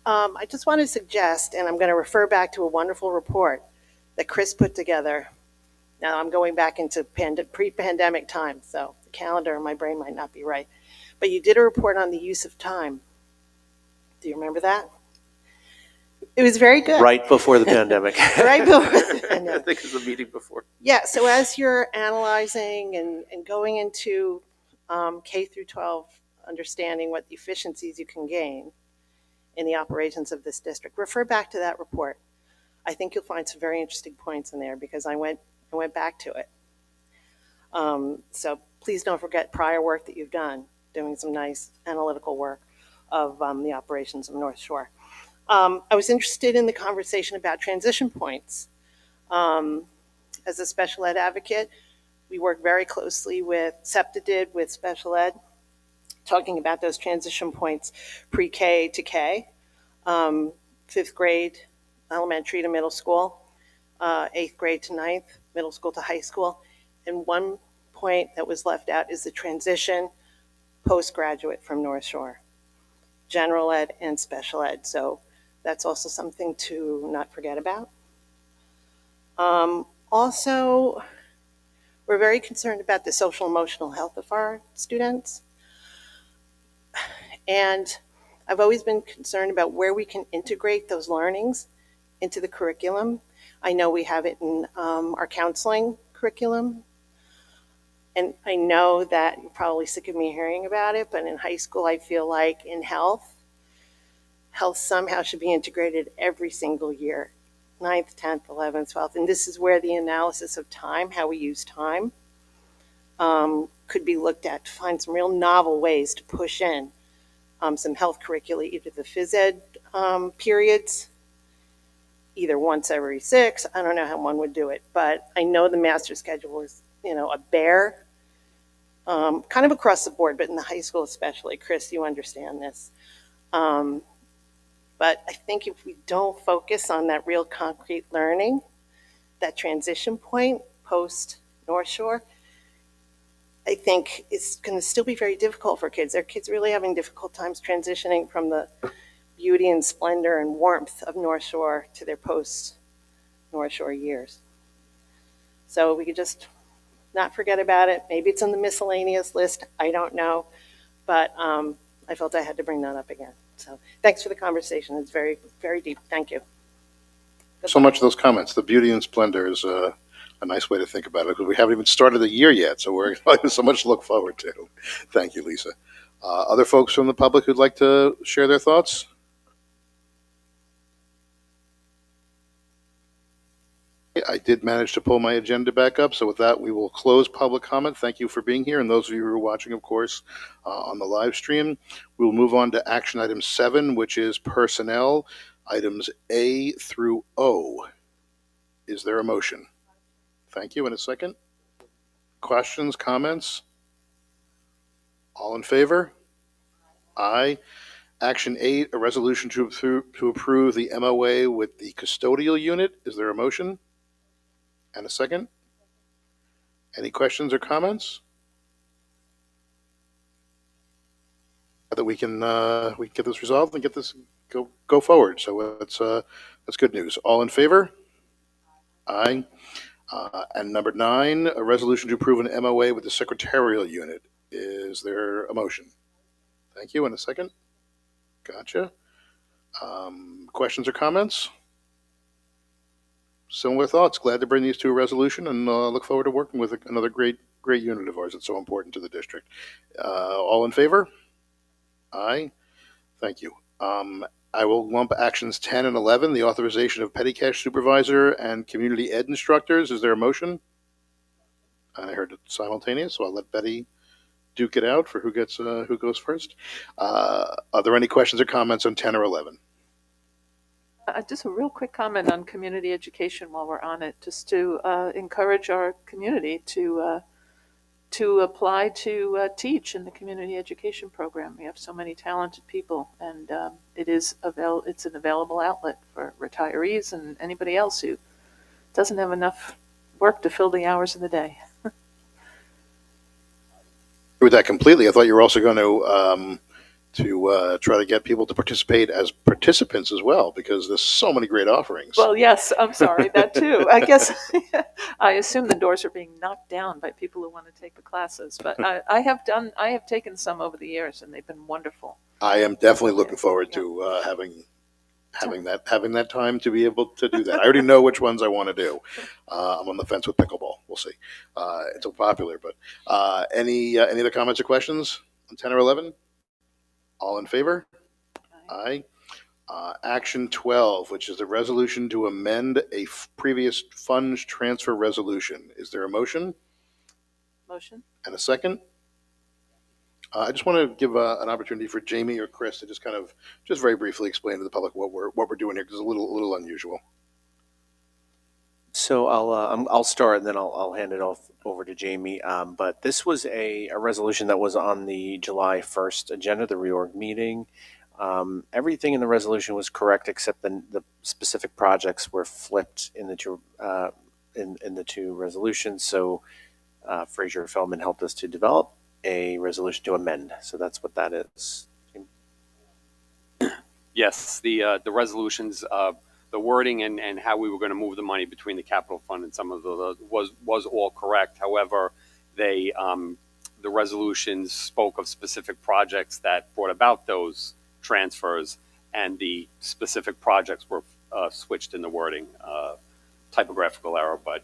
I just want to suggest, and I'm going to refer back to a wonderful report that Chris put together. Now I'm going back into pre-pandemic time, so the calendar in my brain might not be right. But you did a report on the use of time. Do you remember that? It was very good. Right before the pandemic. Right before the pandemic. I think it was the meeting before. Yeah, so as you're analyzing and going into K through 12, understanding what the efficiencies you can gain in the operations of this district, refer back to that report. I think you'll find some very interesting points in there because I went back to it. So please don't forget prior work that you've done, doing some nice analytical work of the operations of North Shore. I was interested in the conversation about transition points. As a special ed advocate, we work very closely with SEPTA did with special ed, talking about those transition points pre-K to K, 5th grade, elementary to middle school, 8th grade to 9th, middle school to high school. And one point that was left out is the transition postgraduate from North Shore, general ed and special ed. So that's also something to not forget about. Also, we're very concerned about the social emotional health of our students. And I've always been concerned about where we can integrate those learnings into the curriculum. I know we have it in our counseling curriculum. And I know that you're probably sick of me hearing about it, but in high school, I feel like in health somehow should be integrated every single year, 9th, 10th, 11th, 12th. And this is where the analysis of time, how we use time, could be looked at to find some real novel ways to push in some health curricula, either the phys ed periods, either once every 6. I don't know how one would do it, but I know the master schedule is, a bear, kind of across the board, but in the high school especially. Chris, you understand this. But I think if we don't focus on that real concrete learning, that transition point post North Shore, I think it's going to still be very difficult for kids. Our kids really having difficult times transitioning from the beauty and splendor and warmth of North Shore to their post North Shore years. So we could just not forget about it. Maybe it's on the miscellaneous list. I don't know. But I felt I had to bring that up again. So thanks for the conversation. It's very, very deep. Thank you. So much of those comments. The beauty and splendor is a nice way to think about it because we haven't even started the year yet. So we're so much to look forward to. Thank you, Lisa. Other folks from the public who'd like to share their thoughts? I did manage to pull my agenda back up. So with that, we will close public comment. Thank you for being here. And those of you who are watching, of course, on the live stream, we'll move on to action item 7, which is personnel, items A through O. Is there a motion? Thank you. In a second. Questions, comments? All in favor? Aye. Action 8, a resolution to approve the MOA with the custodial unit. Is there a motion? And a second? Any questions or comments? That we can get this resolved and get this go forward. So that's good news. All in favor? Aye. And number 9, a resolution to approve an MOA with the secretarial unit. Is there a motion? Thank you. And a second? Gotcha. Questions or comments? Similar thoughts. Glad to bring these to a resolution and look forward to working with another great unit of ours that's so important to the district. All in favor? Aye. Thank you. I will lump actions 10 and 11, the authorization of petty cash supervisor and community ed instructors. Is there a motion? I heard it simultaneous, so I'll let Betty duke it out for who goes first. Are there any questions or comments on 10 or 11? Just a real quick comment on community education while we're on it, just to encourage our community to apply to teach in the community education program. We have so many talented people, and it's an available outlet for retirees and anybody else who doesn't have enough work to fill the hours of the day. With that completely, I thought you were also going to try to get people to participate as participants as well, because there's so many great offerings. Well, yes, I'm sorry, that too. I guess I assume the doors are being knocked down by people who want to take the classes, but I have taken some over the years, and they've been wonderful. I am definitely looking forward to having that time to be able to do that. I already know which ones I want to do. I'm on the fence with pickleball. We'll see. It's so popular, but any other comments or questions on 10 or 11? All in favor? Aye. Action 12, which is a resolution to amend a previous funds transfer resolution. Is there a motion? Motion. And a second? I just want to give an opportunity for Jamie or Chris to just very briefly explain to the public what we're doing here, because it's a little unusual. So I'll start and then I'll hand it off over to Jamie. But this was a resolution that was on the July 1st agenda, the reorg meeting. Everything in the resolution was correct except the specific projects were flipped in the two resolutions. So Fraser Feldman helped us to develop a resolution to amend. So that's what that is. Yes, the resolutions, the wording and how we were going to move the money between the capital fund and some of the was all correct. However, the resolutions spoke of specific projects that brought about those transfers, and the specific projects were switched in the wording, typographical error. But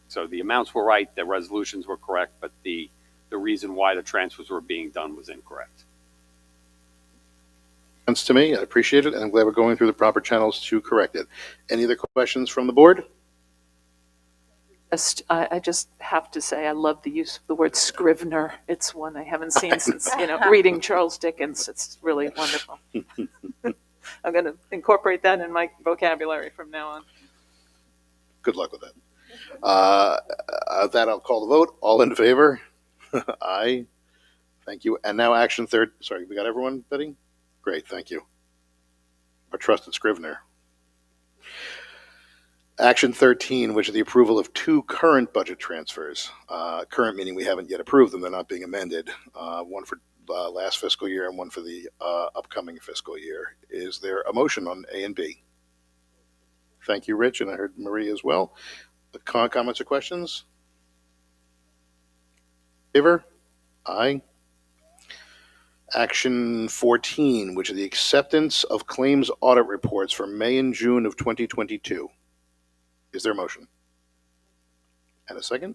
so the amounts were right, the resolutions were correct, but the reason why the transfers were being done was incorrect. Sense to me. I appreciate it, and I'm glad we're going through the proper channels to correct it. Any other questions from the board? I just have to say I love the use of the word scrivener. It's one I haven't seen since reading Charles Dickens. It's really wonderful. I'm going to incorporate that in my vocabulary from now on. Good luck with that. That I'll call the vote. All in favor? Aye. Thank you. And now action third. Sorry, we got everyone, Betty? Great, thank you. our trusted Scrivener. Action 13, which is the approval of two current budget transfers. Current meaning we haven't yet approved them, they're not being amended. One for last fiscal year and one for the upcoming fiscal year. Is there a motion on A and B? Thank you, Rich, and I heard Marie as well. Comments or questions? Favor? Aye. Action 14, which is the acceptance of claims audit reports for May and June of 2022. Is there a motion? And a second?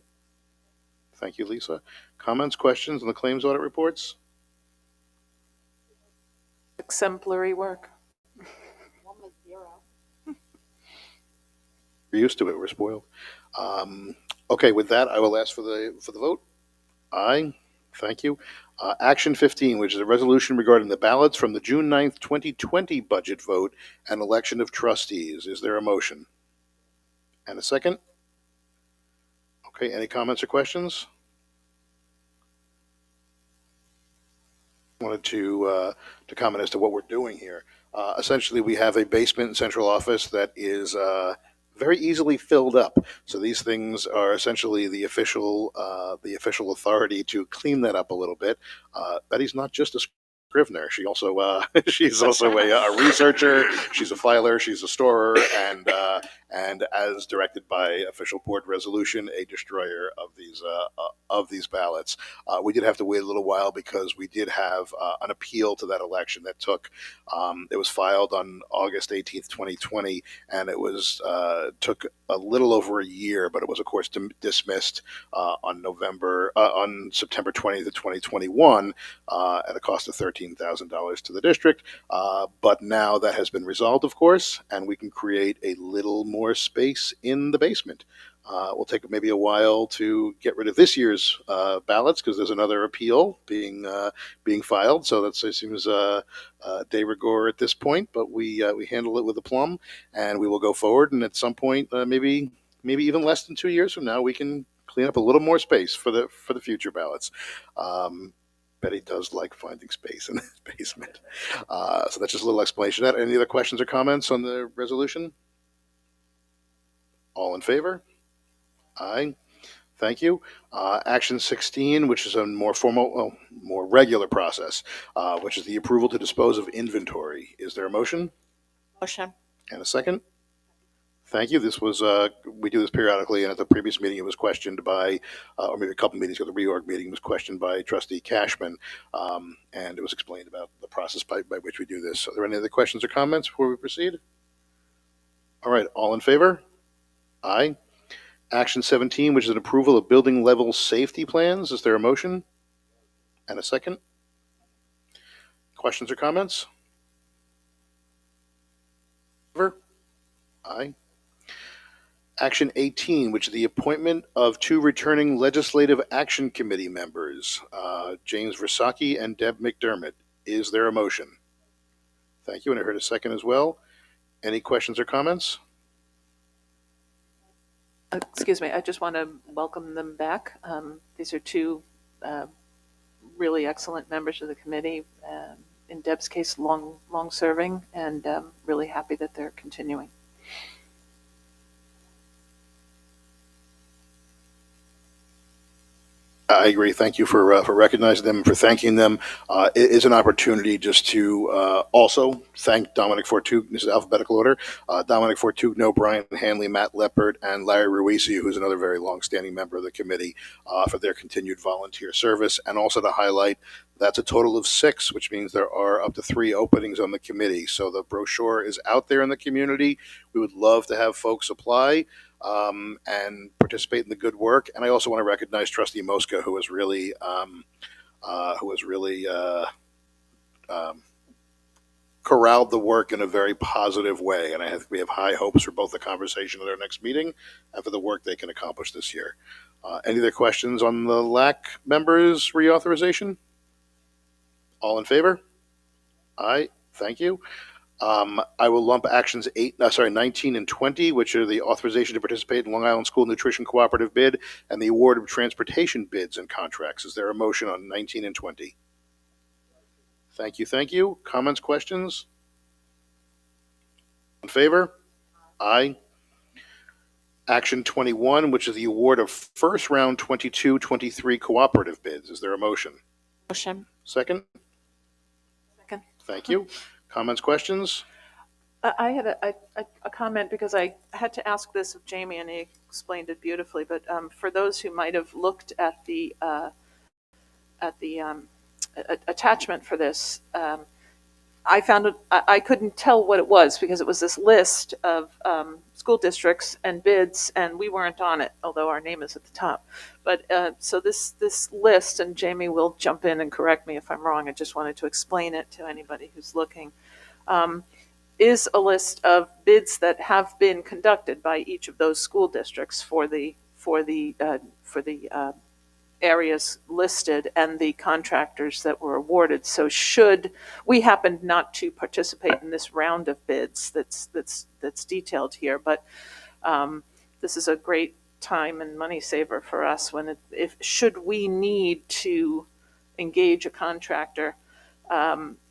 Thank you, Lisa. Comments, questions on the claims audit reports? Exemplary work. We're used to it. We're spoiled. Okay, with that, I will ask for the vote. Aye. Thank you. Action 15, which is a resolution regarding the ballots from the June 9th, 2020 budget vote and election of trustees. Is there a motion? And a second? Okay, any comments or questions? I wanted to comment as to what we're doing here. Essentially, we have a basement and central office that is very easily filled up. So these things are essentially the official authority to clean that up a little bit. Betty's not just a Scrivener. She also she's also a researcher. She's a filer. She's a storer, and as directed by official board resolution, a destroyer of these ballots. We did have to wait a little while because we did have an appeal to that election that took. It was filed on August 18th, 2020, and it was took a little over a year, but it was of course dismissed on September 20th of 2021 at a cost of $13,000 to the district. But now that has been resolved, of course, and we can create a little more space in the basement. We'll take maybe a while to get rid of this year's ballots because there's another appeal being filed. So that seems de rigueur at this point, but we handle it with aplomb, and we will go forward. And at some point, maybe even less than 2 years from now, we can clean up a little more space for the future ballots. Betty does like finding space in the basement. So that's just a little explanation of that. Any other questions or comments on the resolution? All in favor? Aye. Thank you. Action 16, which is a more formal, more regular process, which is the approval to dispose of inventory. Is there a motion? Motion. And a second? Thank you. This was, we do this periodically, and at the previous meeting it was questioned by, or maybe a couple meetings ago, the reorg meeting was questioned by Trustee Cashman, and it was explained about the process by which we do this. Are there any other questions or comments before we proceed? All right, all in favor? Aye. Action 17, which is an approval of building level safety plans. Is there a motion? And a second? Questions or comments? Favor? Aye. Action 18, which is the appointment of two returning Legislative Action Committee members, James Versacki and Deb McDermott. Is there a motion? Thank you, and I heard a second as well. Any questions or comments? Excuse me, I just want to welcome them back. These are two really excellent members of the committee. In Deb's case, long serving, and really happy that they're continuing. I agree. Thank you for recognizing them, for thanking them. It is an opportunity just to also thank Dominic Fortugno. This is alphabetical order. Dominic Fortugno, Brian Hanley, Matt Leppert, and Larry Ruisi, who's another very long-standing member of the committee, for their continued volunteer service. And also to highlight, that's a total of 6, which means there are up to 3 openings on the committee. So the brochure is out there in the community. We would love to have folks apply and participate in the good work. And I also want to recognize Trustee Mosca, who has really corralled the work in a very positive way. And I think we have high hopes for both the conversation at our next meeting and for the work they can accomplish this year. Any other questions on the LAC members' reauthorization? All in favor? Aye. Thank you. I will lump actions 19 and 20, which are the authorization to participate in Long Island School Nutrition Cooperative bid and the award of transportation bids and contracts. Is there a motion on 19 and 20? Thank you. Thank you. Comments, questions? In favor? Aye. Action 21, which is the award of first round 22-23 cooperative bids. Is there a motion? Motion. Second? Second. Thank you. Comments, questions? I had a comment because I had to ask this of Jamie and he explained it beautifully. But for those who might have looked at the attachment for this, I found it. I couldn't tell what it was because it was this list of school districts and bids, and we weren't on it, although our name is at the top. But so this list, and Jamie will jump in and correct me if I'm wrong. I just wanted to explain it to anybody who's looking. Is a list of bids that have been conducted by each of those school districts for the areas listed and the contractors that were awarded. So should we happen not to participate in this round of bids that's detailed here, but this is a great time and money saver for us when if should we need to engage a contractor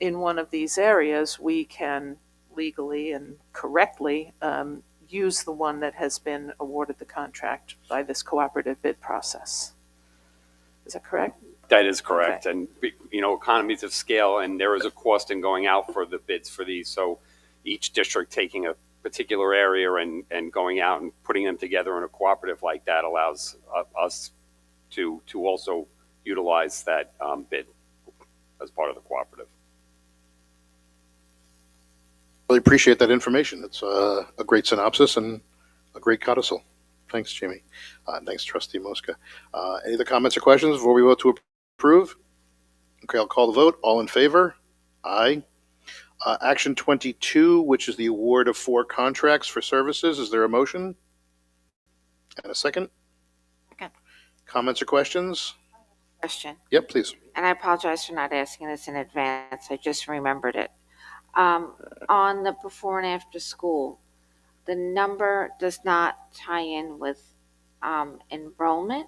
in one of these areas, we can legally and correctly use the one that has been awarded the contract by this cooperative bid process. Is that correct? That is correct. Okay. And, economies of scale, and there is a cost in going out for the bids for these. So each district taking a particular area and going out and putting them together in a cooperative like that allows us to also utilize that bid as part of the cooperative. Really appreciate that information. It's a great synopsis and a great codicil. Thanks, Jamie. Thanks, Trustee Mosca. Any other comments or questions before we vote to approve? Okay, I'll call the vote. All in favor? Aye. Action 22, which is the award of 4 contracts for services. Is there a motion? And a second? Second. Comments or questions? Question. Yep, please. And I apologize for not asking this in advance. I just remembered it. On the before and after school, the number does not tie in with enrollment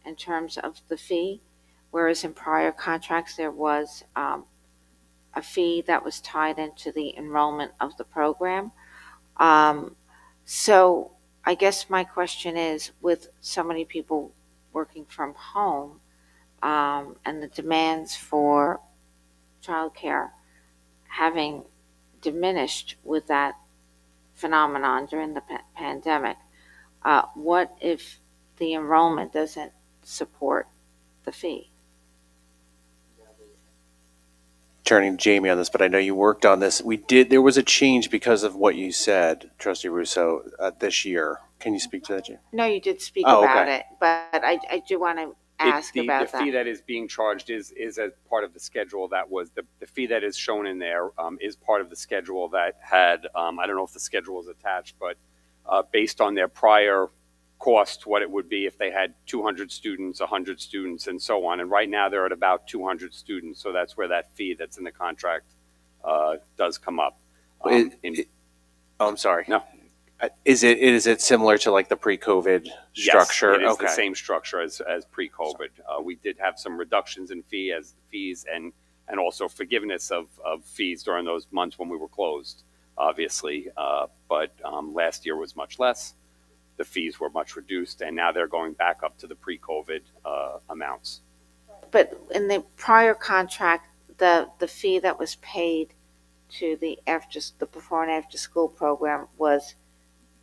in terms of the fee, whereas in prior contracts there was a fee that was tied into the enrollment of the program. So I guess my question is, with so many people working from home and the demands for childcare having diminished with that phenomenon during the pandemic, what if the enrollment doesn't support the fee? Turning to Jamie on this, but I know you worked on this. There was a change because of what you said, Trustee Russo, this year. Can you speak to that, Jamie? No, you did speak Oh, about okay. it, but I do want to ask about the that. fee that is being charged is as part of the schedule that was the fee that is shown in there is part of the schedule that had I don't know if the schedule was attached, but based on their prior cost, what it would be if they had 200 students, 100 students, and so on. And right now they're at about 200 students, so that's where that fee that's in the contract does come up. I'm sorry. No. Is it similar to like the pre-COVID structure? Yes, it is okay. the same structure as pre-COVID. We did have some reductions in fees and also forgiveness of fees during those months when we were closed, obviously. But last year was much less. The fees were much reduced, and now they're going back up to the pre-COVID amounts. But in the prior contract, the fee that was paid to the before and after school program was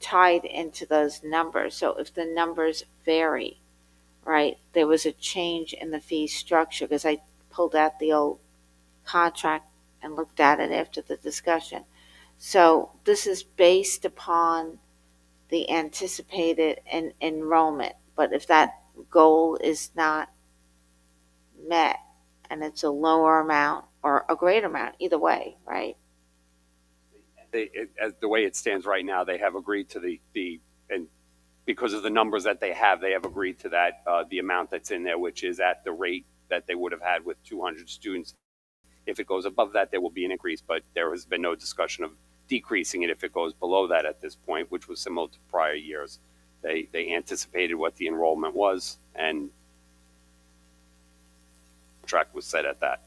tied into those numbers. So if the numbers vary, right, there was a change in the fee structure, because I pulled out the old contract and looked at it after the discussion. So this is based upon the anticipated enrollment, but if that goal is not met and it's a lower amount or a greater amount, either way, right? As the way it stands right now, they have agreed to and because of the numbers that they have agreed to that the amount that's in there, which is at the rate that they would have had with 200 students. If it goes above that, there will be an increase, but there has been no discussion of decreasing it if it goes below that at this point, which was similar to prior years. They anticipated what the enrollment was, and the track was set at that.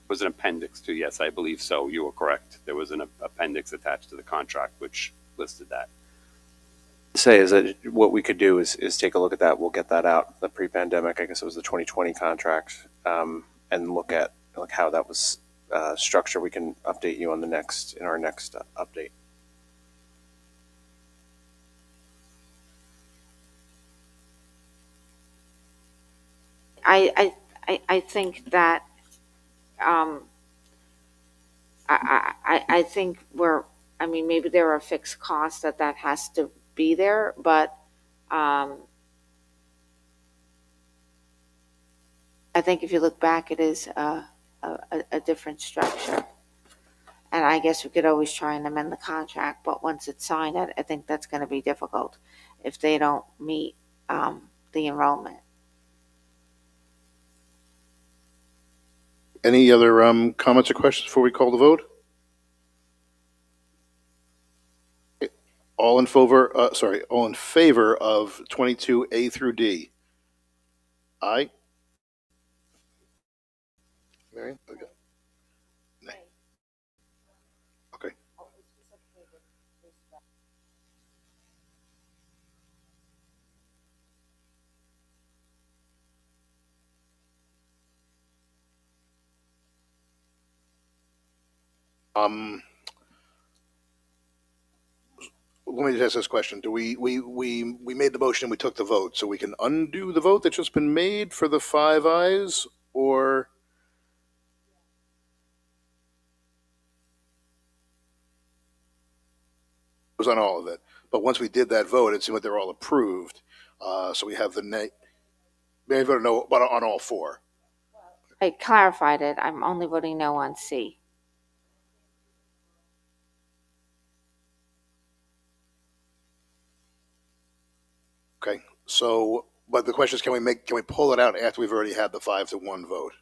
was an appendix to, yes, I believe so. You were correct. There was an appendix attached to the contract which listed that. Say is that what we could do is take a look at that. We'll get that out. The pre-pandemic, I guess it was the 2020 contract, and look at like how that was structured. We can update you on in our next update. I think that I think I mean, maybe there are fixed costs that has to be there, but I think if you look back, it is a different structure. And I guess we could always try and amend the contract, but once it's signed, I think that's going to be difficult if they don't meet the enrollment. Any other comments or questions before we call the vote? All in favor, all in favor of 22A through D? Aye. Marion? Okay. Nay. Okay. Let me just ask this question. Do we made the motion and we took the vote, so we can undo the vote that's just been made for the 5 ayes, or? It was on all of it. But once we did that vote, it seemed like they were all approved. So we have the nay. May I vote no, but on all 4? I clarified it. I'm only voting no on C. Okay. So, but the question is, can we pull it out after we've already had the 5-1 vote?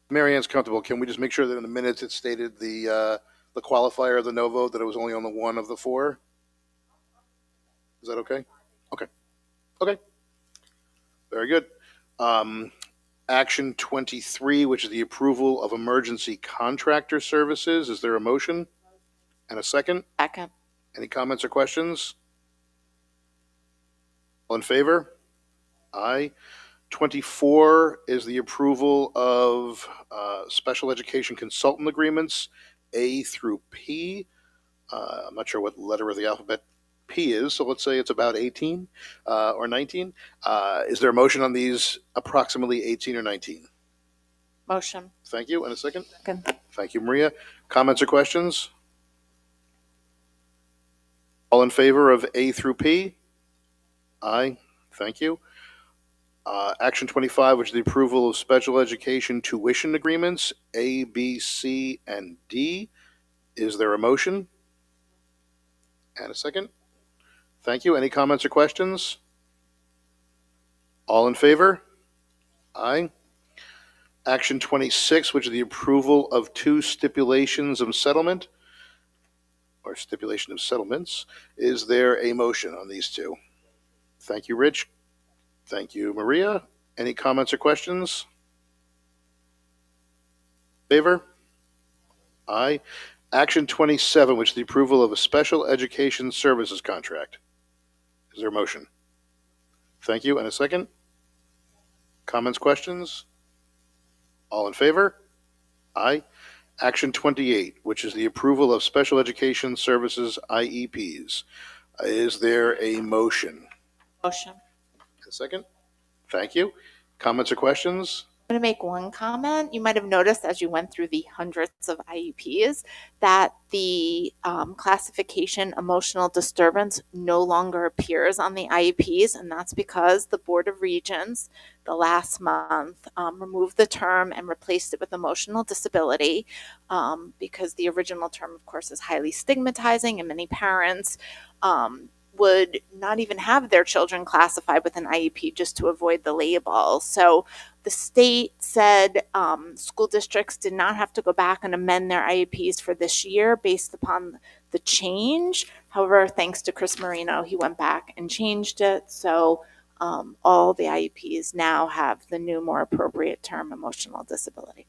Marianne's comfortable. Can we just make sure that in the minutes it stated the qualifier of the no vote, that it was only on the 1 of the 4? Is that okay? Okay. Okay. Very good. Action 23, which is the approval of emergency contractor services. Is there a motion and a second? Second. Any comments or questions? All in favor? Aye. 24 is the approval of special education consultant agreements, A through P. I'm not sure what letter of the alphabet P is, so let's say it's about 18 or 19. Is there a motion on these approximately 18 or 19? Motion. Thank you. And a second? Second. Thank you, Maria. Comments or questions? All in favor of A through P? Aye. Thank you. Action 25, which is the approval of special education tuition agreements, A, B, C, and D. Is there a motion? And a second? Thank you. Any comments or questions? All in favor? Aye. Action 26, which is the approval of 2 stipulations of settlement, or stipulation of settlements. Is there a motion on these 2? Thank you, Rich. Thank you, Maria. Any comments or questions? Favor? Aye. Action 27, which is the approval of a special education services contract. Is there a motion? Thank you. And a second? Comments, questions? All in favor? Aye. Action 28, which is the approval of special education services IEPs. Is there a motion? Motion. A second? Thank you. Comments or questions? I'm going to make one comment. You might have noticed as you went through the hundreds of IEPs that the classification emotional disturbance no longer appears on the IEPs, and that's because the Board of Regents the last month removed the term and replaced it with emotional disability because the original term, of course, is highly stigmatizing, and many parents would not even have their children classified with an IEP just to avoid the label. So the state said school districts did not have to go back and amend their IEPs for this year based upon the the change. However, thanks to Chris Marino, he went back and changed it. So all the IEPs now have the new, more appropriate term, emotional disability.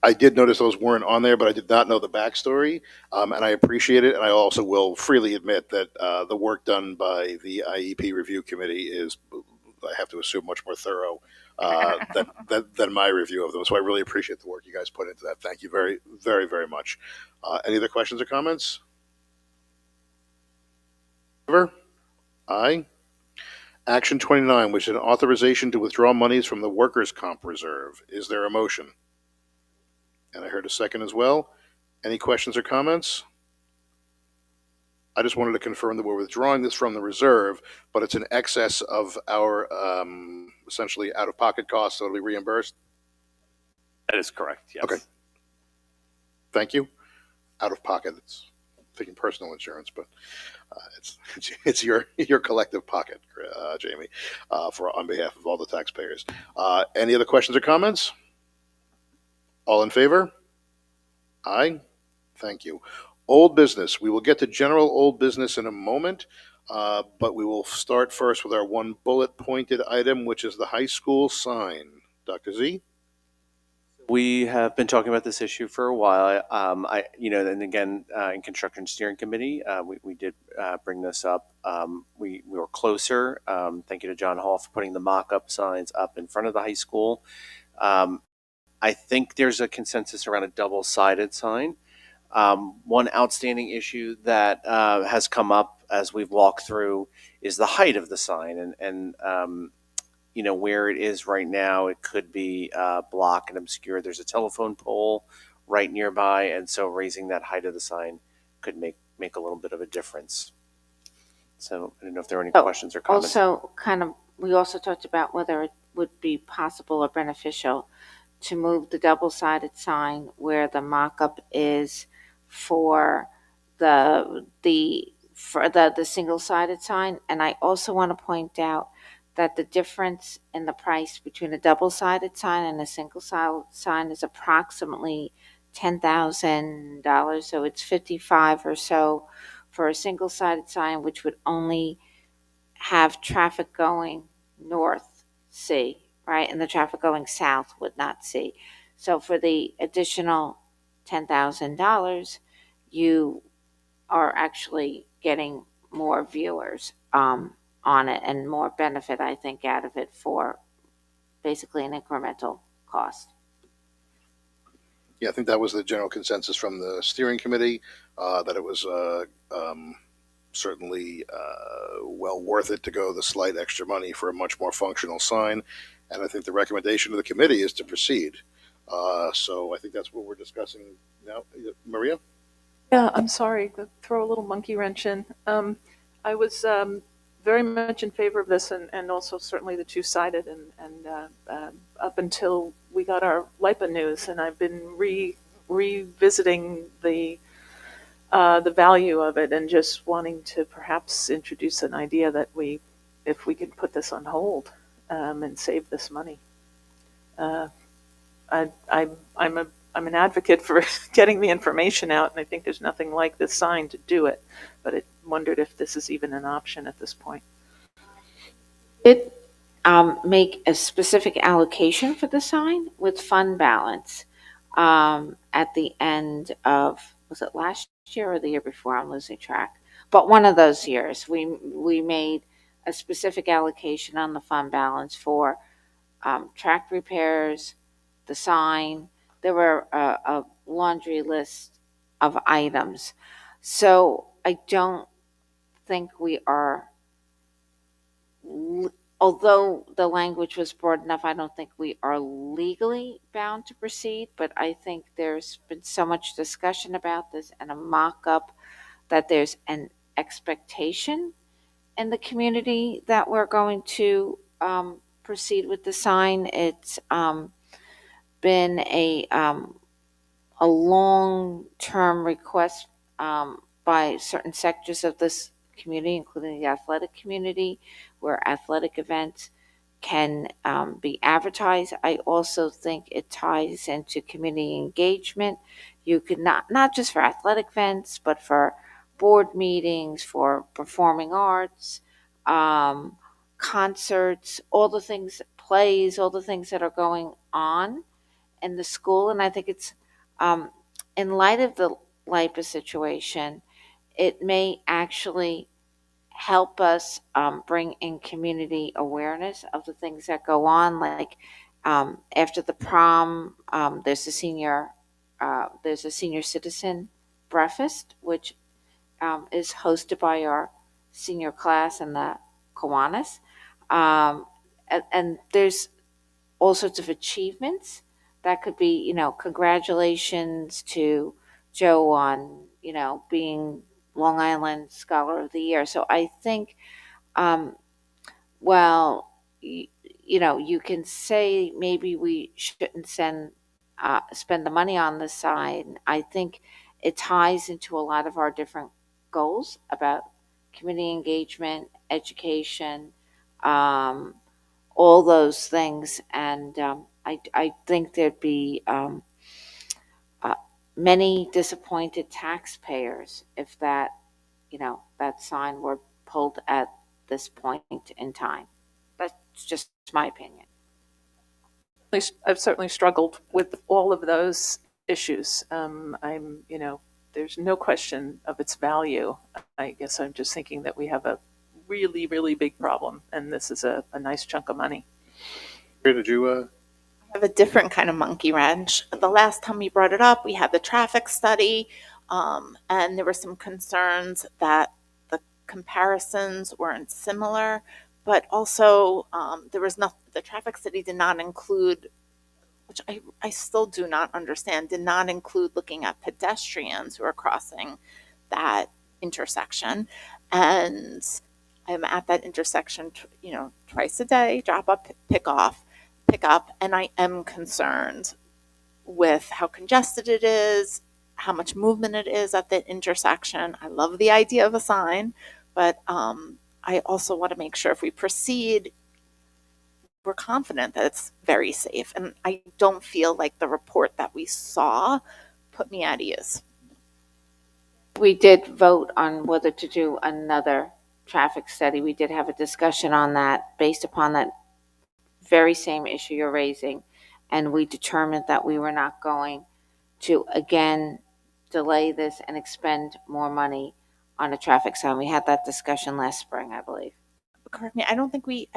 I did notice those weren't on there, but I did not know the backstory, and I appreciate it. And I also will freely admit that the work done by the IEP review committee is, I have to assume, much more thorough than my review of them. So I really appreciate the work you guys put into that. Thank you very, very, very much. Any other questions or comments? Aye. Action 29, which is an authorization to withdraw monies from the workers' comp reserve. Is there a motion? And I heard a second as well. Any questions or comments? I just wanted to confirm that we're withdrawing this from the reserve, but it's in excess of our essentially out-of-pocket costs, so it'll be reimbursed. That is correct, yes. Okay. Thank you. Out-of-pocket, it's thinking personal insurance, but it's your collective pocket, Jamie, on behalf of all the taxpayers. Any other questions or comments? All in favor? Aye. Thank you. Old business. We will get to general old business in a moment, but we will start first with our one bullet pointed item, which is the high school sign. Dr. Z? We have been talking about this issue for a while. And again, in construction steering committee, we did bring this up. We were closer. Thank you to John Hall for putting the mock-up signs up in front of the high school. I think there's a consensus around a double-sided sign. One outstanding issue that has come up as we've walked through is the height of the sign, and where it is right now, it could be blocked and obscured. There's a telephone pole right nearby, and so raising that height of the sign could make a little bit of a difference. So I don't know if there are any questions or comments. Also, we also talked about whether it would be possible or beneficial to move the double-sided sign where the mock-up is for the single-sided sign. And I also want to point out that the difference in the price between a double-sided sign and a single-sided sign is approximately $10,000. So it's $55,000 or so for a single-sided sign, which would only have traffic going north see, right? And the traffic going south would not see. So for the additional $10,000, you are actually getting more viewers on it and more benefit, I think, out of it for basically an incremental cost. Yeah, I think that was the general consensus from the steering committee, that it was certainly well worth it to go the slight extra money for a much more functional sign. And I think the recommendation of the committee is to proceed. So I think that's what we're discussing now. Maria? Yeah, I'm sorry to throw a little monkey wrench in. I was very much in favor of this, and also certainly the two-sided, and up until we got our LIPA news, and I've been revisiting the value of it, and just wanting to perhaps introduce an idea that if we could put this on hold and save this money. I'm an advocate for getting the information out, and I think there's nothing like this sign to do it. But I wondered if this is even an option at this point. It make a specific allocation for the sign with fund balance at the end of, was it last year or the year before? I'm losing track. But one of those years, we made a specific allocation on the fund balance for track repairs, the sign. There were a laundry list of items. So I don't think we are, although the language was broad enough, I don't think we are legally bound to proceed. But I think there's been so much discussion about this and a mock-up that there's an expectation in the community that we're going to proceed with the sign. It's been a long-term request by certain sectors of this community, including the athletic community, where athletic events can be advertised. I also think it ties into community engagement. You could not just for athletic events, but for board meetings, for performing arts, concerts, all the things, plays, all the things that are going on in the school. And I think it's in light of the LIPA situation, it may actually help us bring in community awareness of the things that go on. Like after the prom, there's a senior citizen breakfast, which is hosted by our senior class in the Kiwanis. And there's all sorts of achievements that could be, congratulations to Joe on, being Long Island Scholar of the Year. So I think, well, you can say maybe we shouldn't spend the money on this side. I think it ties into a lot of our different goals about community engagement, education, all those things. And I think there'd be many disappointed taxpayers if that sign were pulled at this point in time. That's just my opinion. At least I've certainly struggled with all of those issues. There's no question of its value. I guess I'm just thinking that we have a really, really big problem, and this is a nice chunk of money. Did you, Have a different kind of monkey wrench. The last time we brought it up, we had the traffic study, and there were some concerns that the comparisons weren't similar, but also the traffic study did not include, which I still do not understand, did not include looking at pedestrians who are crossing that intersection. And I'm at that intersection, twice a day, drop up, pick up, and I am concerned with how congested it is, how much movement it is at the intersection. I love the idea of a sign, but I also want to make sure if we proceed, we're confident that it's very safe. And I don't feel like the report that we saw put me at ease. We did vote on whether to do another traffic study. We did have a discussion on that based upon that very same issue you're raising. And we determined that we were not going to again delay this and expend more money on a traffic sign. We had that discussion last spring, I believe. Correct me. I think we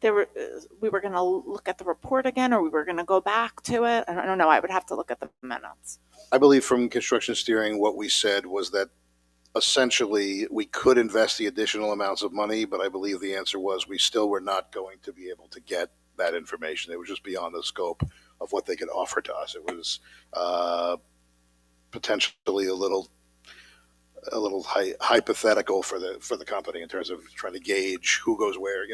were going to look at the report again, or we were going to go back to it. I don't know. I would have to look at the minutes. I believe from construction steering, what we said was that essentially we could invest the additional amounts of money, but I believe the answer was we still were not going to be able to get that information. It was just beyond the scope of what they could offer to us. It was potentially a little hypothetical for the company in terms of trying to gauge who goes where.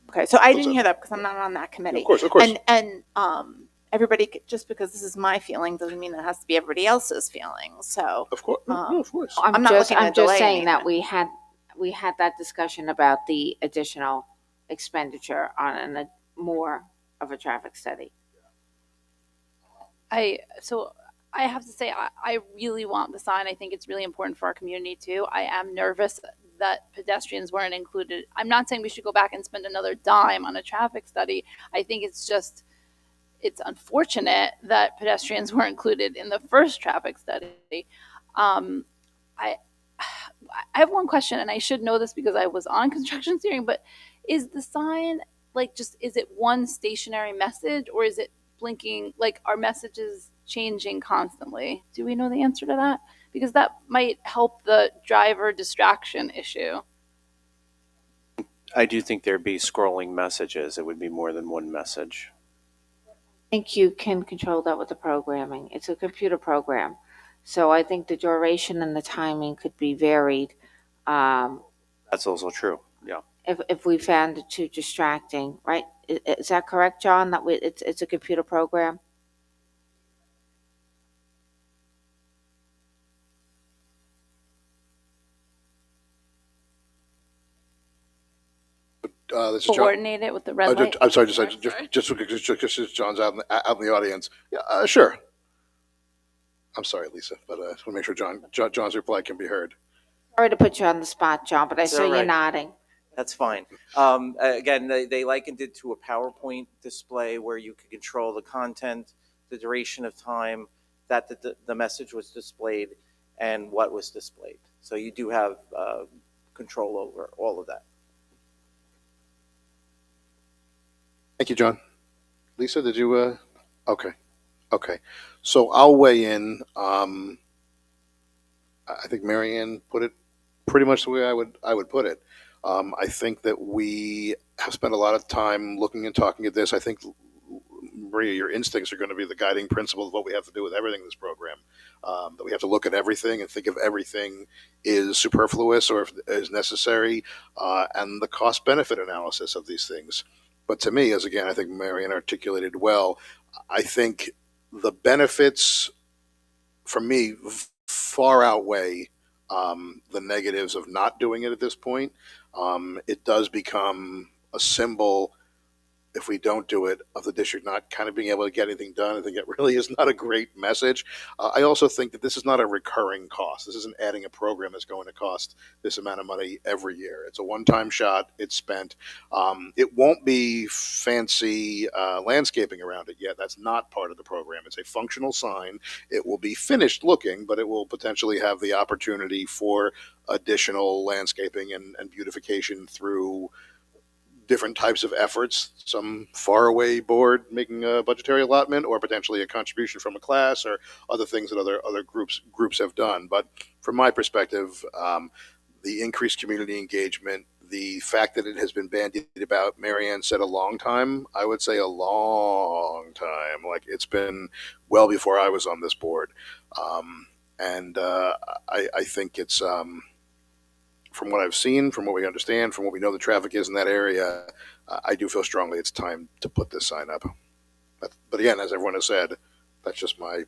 Okay, so I didn't hear that because I'm not on that committee. Of course. And everybody, just because this is my feeling doesn't mean it has to be everybody else's feeling. So Of course. Of course. I'm not looking to I'm just delay saying that anything. we had that discussion about the additional expenditure on more of a traffic study. I have to say, I really want the sign. I think it's really important for our community too. I am nervous that pedestrians weren't included. I'm not saying we should go back and spend another dime on a traffic study. I think it's unfortunate that pedestrians were included in the first traffic study. I have one question, and I should know this because I was on construction steering, but is the sign is it one stationary message, or is it blinking, like are messages changing constantly? Do we know the answer to that? Because that might help the driver distraction issue. I do think there'd be scrolling messages. It would be more than one message. I think you can control that with the programming. It's a computer program. So I think the duration and the timing could be varied. That's also true. Yeah. If we found it too distracting, right? Is that correct, John? That it's a computer program? this is John. Coordinate it with the red light? I'm sorry, Sorry. just because John's out in the audience. Yeah, sure. I'm sorry, Lisa, but I just want to make sure John's reply can be heard. Sorry to put you on the spot, John, but I It's saw all you right. nodding. That's fine. Again, they likened it to a PowerPoint display where you could control the content, the duration of time that the message was displayed, and what was displayed. So you do have control over all of that. Thank you, John. Lisa, did you? Okay. So I'll weigh in. I think Marianne put it pretty much the way I would put it. I think that we have spent a lot of time looking and talking at this. I think, Maria, your instincts are going to be the guiding principle of what we have to do with everything in this program. That we have to look at everything and think if everything is superfluous or if is necessary, and the cost benefit analysis of these things. But to me, as again, I think Marianne articulated well, I think the benefits for me far outweigh the negatives of not doing it at this point. It does become a symbol, if we don't do it, of the district not kind of being able to get anything done. I think it really is not a great message. I also think that this is not a recurring cost. This isn't adding a program that's going to cost this amount of money every year. It's a one-time shot. It's spent. It won't be fancy landscaping around it yet. That's not part of the program. It's a functional sign. It will be finished looking, but it will potentially have the opportunity for additional landscaping and beautification through different types of efforts, some faraway board making a budgetary allotment, or potentially a contribution from a class, or other things that other groups have done. But from my perspective, the increased community engagement, the fact that it has been bandied about, Marianne said a long time. I would say a long time. Like, it's been well before I was on this board, and I think it's. From what I've seen, from what we understand, from what we know the traffic is in that area, I do feel strongly it's time to put this sign up. But again, as everyone has said, that's just my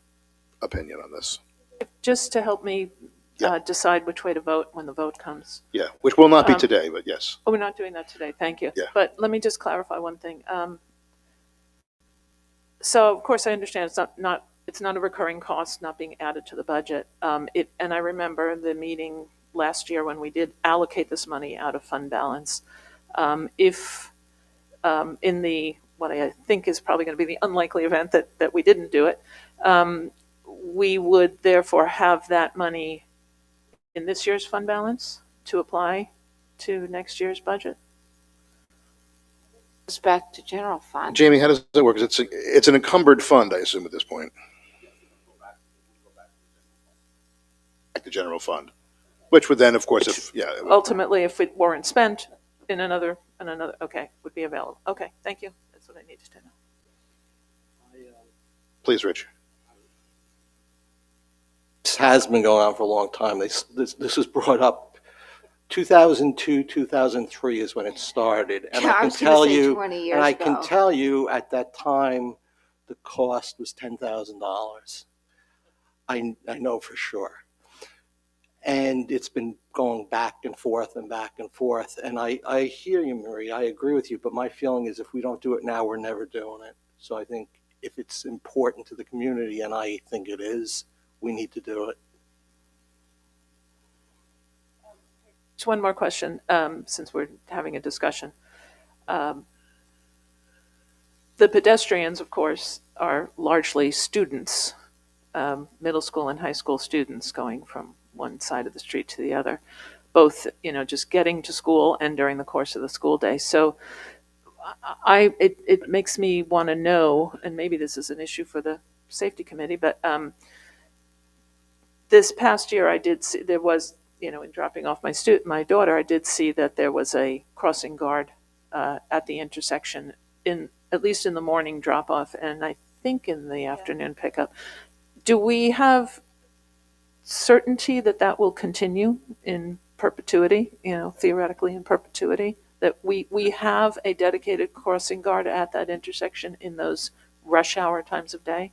opinion on this. Just to help me Yeah. decide which way to vote when the vote comes. Yeah, which will not be today, but yes. Oh, we're not doing that today. Thank you. Yeah. But let me just clarify one thing. So of course I understand it's not a recurring cost not being added to the budget. And I remember the meeting last year when we did allocate this money out of fund balance. If in the what I think is probably going to be the unlikely event that we didn't do it, we would therefore have that money in this year's fund balance to apply to next year's budget. Goes back to general fund. Jamie, how does that work? 'Cause it's an encumbered fund, I assume, at this point. Back to general fund, which would then, of course, Ultimately, if it weren't spent in another, okay, would be available. Okay, thank you. That's what I needed to know. Please, Rich. This has been going on for a long time. This was brought up 2002, 2003 is when it started. And Yeah, I I can was gonna tell say you, 20 years and I can ago. tell you at that time, the cost was $10,000. I know for sure. And it's been going back and forth and back and forth. And I hear you, Marie. I agree with you. But my feeling is if we don't do it now, we're never doing it. So I think if it's important to the community, and I think it is, we need to do it. Just one more question, since we're having a discussion. The pedestrians, of course, are largely students, middle school and high school students going from one side of the street to the other, both, just getting to school and during the course of the school day. So it makes me want to know, and maybe this is an issue for the safety committee, but this past year I did see there was, in dropping off my daughter, I did see that there was a crossing guard at the intersection, at least in the morning drop off, and I think in the afternoon pickup. Do we have certainty that will continue in perpetuity, theoretically in perpetuity, that we have a dedicated crossing guard at that intersection in those rush hour times of day?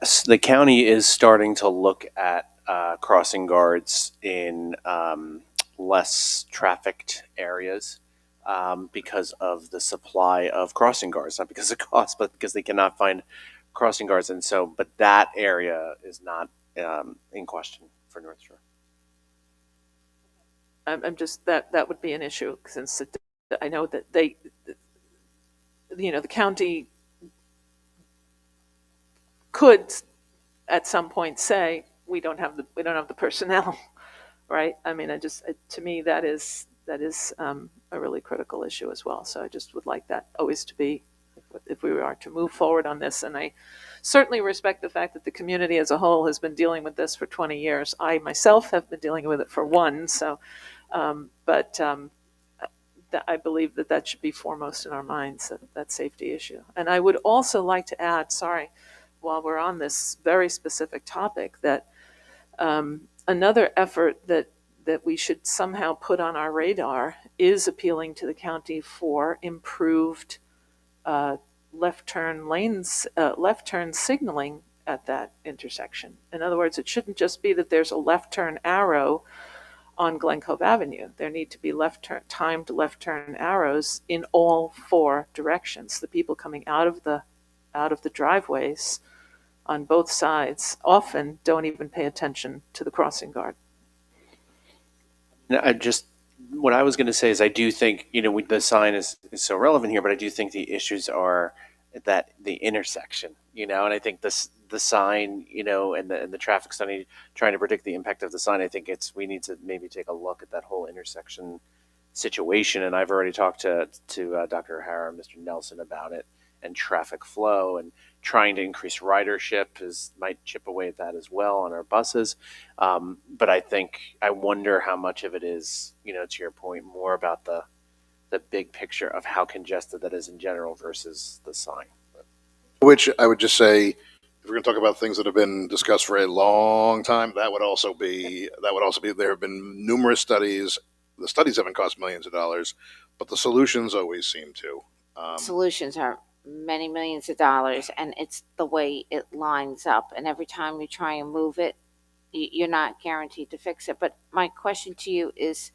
Yes, the county is starting to look at crossing guards in less trafficked areas. because of the supply of crossing guards, not because of cost, but because they cannot find crossing guards. And so, but that area is not in question for North Shore. I'm just, that would be an issue, since I know that they, the county could at some point say, we don't have the personnel, right? I mean, to me, that is a really critical issue as well. So I just would like that always to be, if we are to move forward on this. And I certainly respect the fact that the community as a whole has been dealing with this for 20 years. I myself have been dealing with it for one. So, I believe that should be foremost in our minds, that safety issue. And I would also like to add, sorry, while we're on this very specific topic, that another effort that we should somehow put on our radar is appealing to the county for improved left turn lanes, left turn signaling at that intersection. In other words, it shouldn't just be that there's a left turn arrow on Glen Cove Avenue. There need to be timed left turn arrows in all four directions. The people coming out of the driveways on both sides often don't even pay attention to the crossing guard. What I was going to say is I do think, the sign is so relevant here, but I do think the issues are that the intersection, and I think the sign, and the traffic study trying to predict the impact of the sign, I think we need to maybe take a look at that whole intersection situation. And I've already talked to Dr. O'Hara and Mr. Nelson about it, and traffic flow, and trying to increase ridership might chip away at that as well on our buses. But I wonder how much of it is, to your point, more about the big picture of how congested that is in general versus the sign. Which I would just say, if we're going to talk about things that have been discussed for a long time, that would also be, there have been numerous studies. The studies haven't cost millions of dollars, but the solutions always seem to. Solutions are many millions of dollars, and it's the way it lines up. And every time you try and move it, you're not guaranteed to fix it. But my question to you is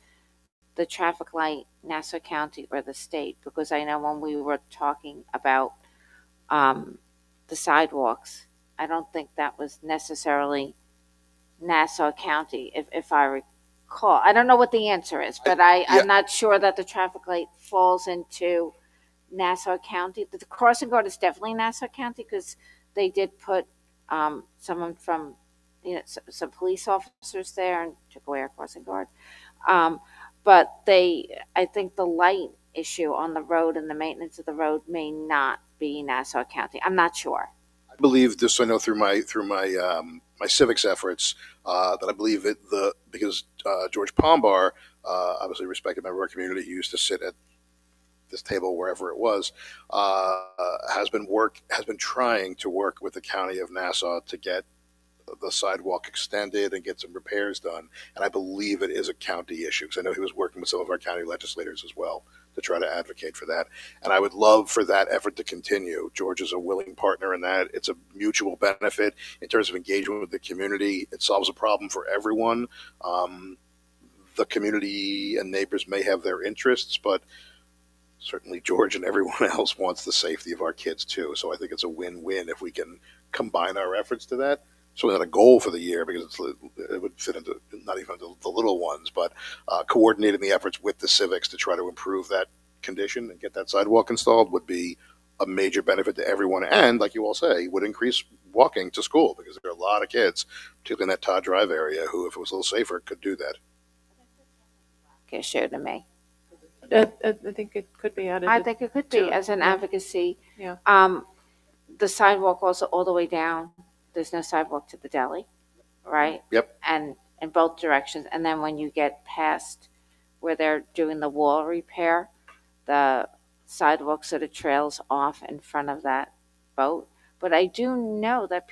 the traffic light, Nassau County or the state? Because I know when we were talking about the sidewalks, I don't think that was necessarily Nassau County, if I recall. I don't know what the answer is, but I'm not sure that the traffic light falls into Nassau County. The crossing guard is definitely Nassau County, because they did put someone from, some police officers there and took away our crossing guard. But I think the light issue on the road and the maintenance of the road may not be Nassau County. I'm not sure. I believe this. I know through my my civics efforts that I believe because George Palmbar, obviously a respected member of our community, he used to sit at this table wherever it was, has been trying to work with the county of Nassau to get the sidewalk extended and get some repairs done. And I believe it is a county issue, because I know he was working with some of our county legislators as well to try to advocate for that. And I would love for that effort to continue. George is a willing partner in that. It's a mutual benefit in terms of engagement with the community. It solves a problem for everyone. The community and neighbors may have their interests, but certainly George and everyone else wants the safety of our kids too. So I think it's a win-win if we can combine our efforts to that. So not a goal for the year, because it would fit into not even the little ones, but coordinating the efforts with the civics to try to improve that condition and get that sidewalk installed would be a major benefit to everyone. And like you all say, would increase walking to school, because there are a lot of kids, particularly in that Todd Drive area, who, if it was a little safer, could do that. Issue to me. I think it could be added. I think it could be as an advocacy. Yeah. The sidewalk also all the way down. There's no sidewalk to the deli, right? Yep. And in both directions. And then when you get past where they're doing the wall repair, the sidewalk sort of trails off in front of that boat. But I do know that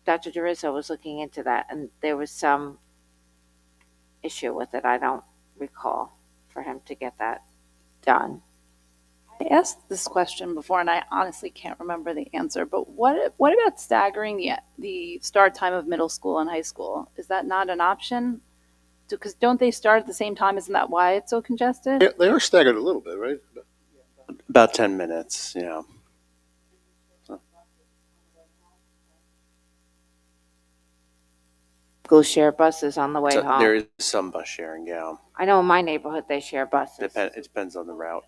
Dr. DeRizzo was looking into that, and there was some issue with it. I don't recall for him to get that done. I asked this question before, and I honestly can't remember the answer, but what about staggering the start time of middle school and high school? Is that not an option? because don't they start at the same time? Isn't that why it's so congested? They are staggered a little bit, right? About 10 minutes, yeah. Schools share buses on the way So home. there is some bus sharing, yeah. I know in my neighborhood they share buses It depends on the route.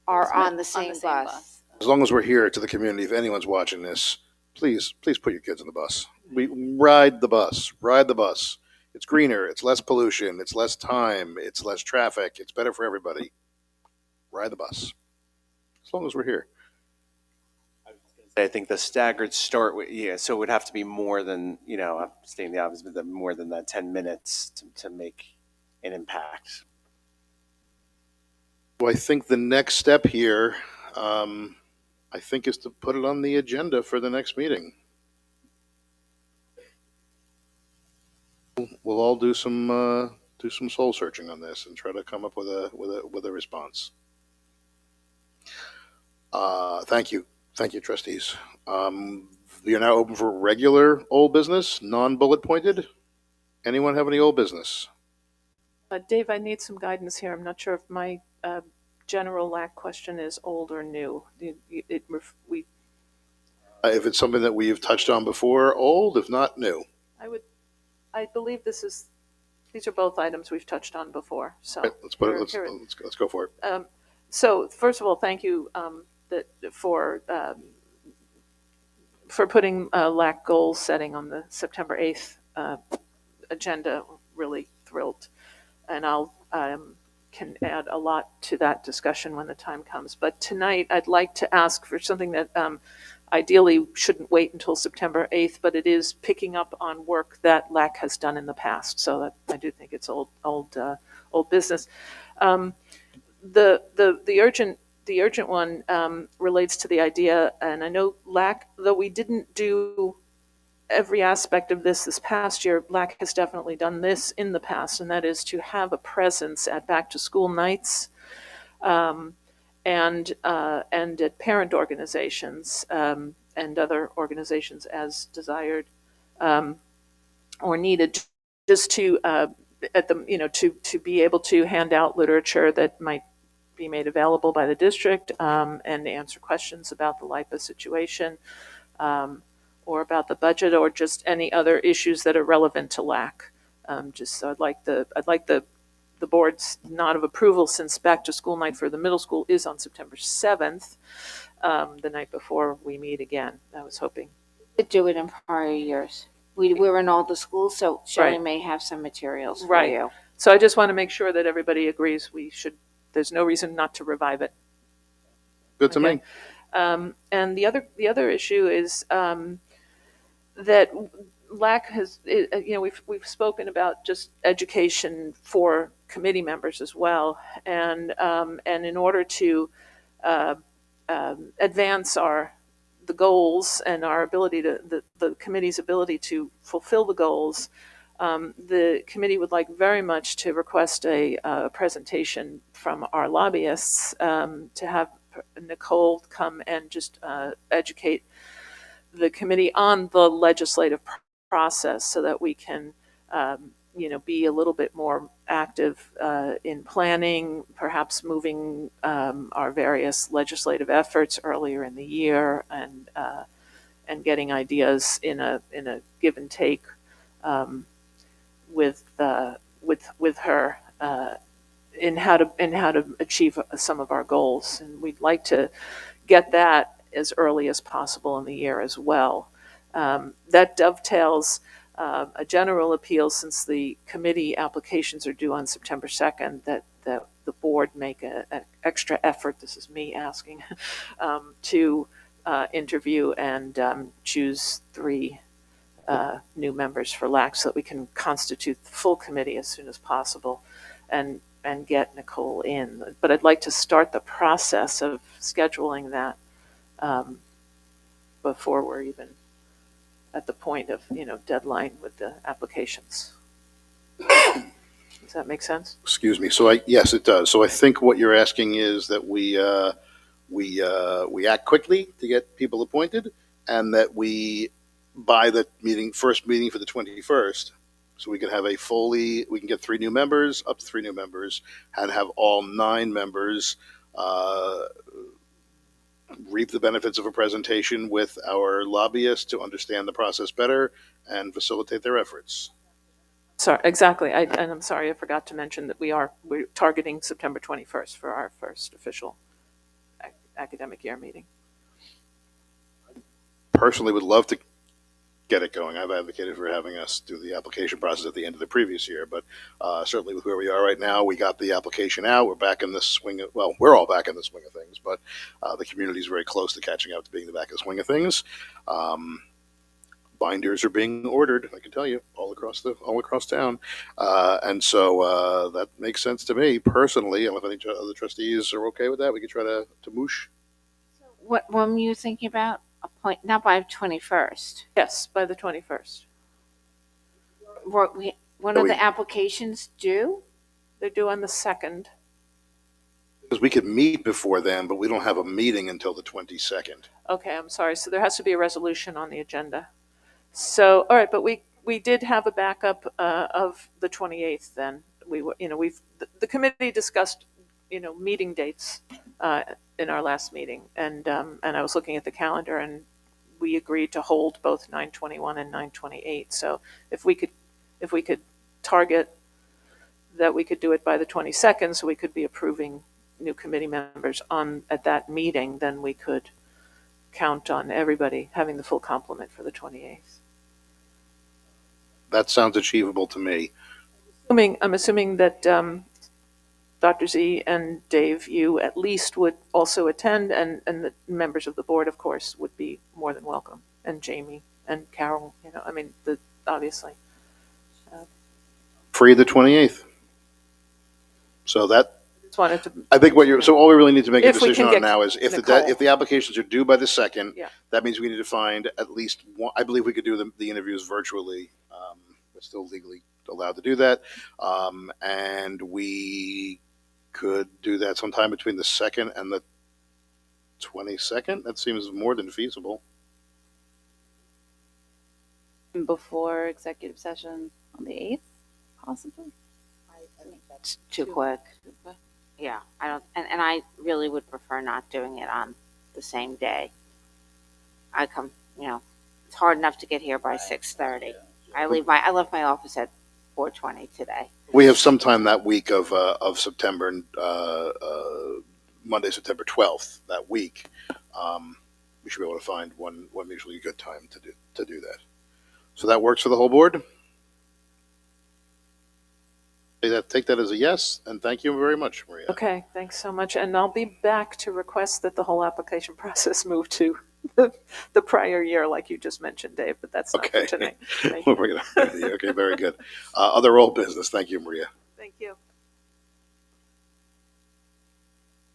or on the same bus. As long as we're here to the community, if anyone's watching this, please put your kids on the bus. We ride the bus. Ride the bus. It's greener. It's less pollution. It's less time. It's less traffic. It's better for everybody. Ride the bus. As long as we're here. I think the staggered start, so it would have to be more than, I'm stating the obvious, but more than that 10 minutes to make an impact. Well, I think the next step here, I think, is to put it on the agenda for the next meeting. We'll all do some soul searching on this and try to come up with a response. Thank you, trustees. You're now open for regular old business, non-bullet pointed. Anyone have any old business? Dave, I need some guidance here. I'm not sure if my general LAC question is old or new. If it's something that we've touched on before, old. If not, new. I believe these are both items we've touched on before. So Right, let's go for it. So first of all, thank you for putting LAC goal setting on the September 8th agenda. Really thrilled, and I'll can add a lot to that discussion when the time comes. But tonight, I'd like to ask for something that ideally shouldn't wait until September 8th, but it is picking up on work that LAC has done in the past. So that I do think it's old business. The urgent one relates to the idea, and I know LAC, though we didn't do every aspect of this past year, LAC has definitely done this in the past, and that is to have a presence at back to school nights and at parent organizations and other organizations as desired or needed, just to to be able to hand out literature that might be made available by the district and answer questions about the LIPA situation. Or about the budget, or just any other issues that are relevant to LAC. So I'd like the board's nod of approval, since back to school night for the middle school is on September 7th, the night before we meet again. I was hoping We did do it in prior years. We're in all the schools, so Sherry Right. may have some materials for Right. you. So I just want to make sure that everybody agrees we should. There's no reason not to revive it. Good to me. And the other issue is that LAC has, we've spoken about just education for committee members as well, and in order to advance the goals and our ability the committee's ability to fulfill the goals, the committee would like very much to request a presentation from our lobbyists to have Nicole come and just educate the committee on the legislative process, so that we can, be a little bit more active in planning, perhaps moving our various legislative efforts earlier in the year, and getting ideas in a give and take with her in how to achieve some of our goals, and we'd like to get that as early as possible in the year as well. That dovetails a general appeal, since the committee applications are due on September 2nd, that the board make an extra effort, this is me asking, to interview and choose 3 new members for LAC, so that we can constitute the full committee as soon as possible and get Nicole in. But I'd like to start the process of scheduling that before we're even at the point of deadline with the applications. Does that make sense? Excuse me. So yes, it does. So I think what you're asking is that we act quickly to get people appointed, and that we, by the first meeting for the 21st, So we can have we can get 3 new members, up to 3 new members, and have all 9 members reap the benefits of a presentation with our lobbyists to understand the process better and facilitate their efforts. Sorry, exactly. And I'm sorry, I forgot to mention that we're targeting September 21st for our first official academic year meeting. Personally would love to get it going. I've advocated for having us do the application process at the end of the previous year, but certainly with where we are right now, we got the application out. We're back in the swing of, well, we're all back in the swing of things, but the community is very close to catching up to being back in the swing of things. Binders are being ordered, I can tell you, all across town, and so that makes sense to me personally. And if any other trustees are okay with that, we could try to moosh. When were you thinking about? Not by 21st. Yes, by the 21st. When are the applications due? They're due on the 2nd. Because we could meet before then, but we don't have a meeting until the 22nd. Okay, I'm sorry. So there has to be a resolution on the agenda. So, all right, but we did have a backup of the 28th. Then the committee discussed meeting dates in our last meeting, and I was looking at the calendar, and we agreed to hold both 9/21 and 9/28. So if we could target that, we could do it by the 22nd, so we could be approving new committee members at that meeting. Then we could count on everybody having the full complement for the 28th. That sounds achievable to me. I'm assuming that Dr. Z and Dave, you at least would also attend, and the members of the board, of course, would be more than welcome, and Jamie and Carol. Obviously. Free the 28th. So that. Just wanted to. I think all we really need to make a decision on now is if Nicole. if the applications are due by the 2nd, Yeah. that means we need to find at least one. I believe we could do the interviews virtually. We're still legally allowed to do that. And we could do that sometime between the 2nd and the 22nd. That seems more than feasible. Before executive session on the 8th, possibly? I think that's too quick. Yeah, I don't, and I really would prefer not doing it on the same day. I come, it's hard enough to get here by 6:30. I left my office at 4:20 today. We have some time that week of September, Monday, September 12th. That week, we should be able to find one usually a good time to do that. So that works for the whole board. Take that as a yes, and thank you very much, Maria. Okay, thanks so much, and I'll be back to request that the whole application process move to the prior year, like you just mentioned, Dave. But that's not for tonight. Thank We'll you. bring it up. Okay, very good. Other old business. Thank you, Maria. Thank you.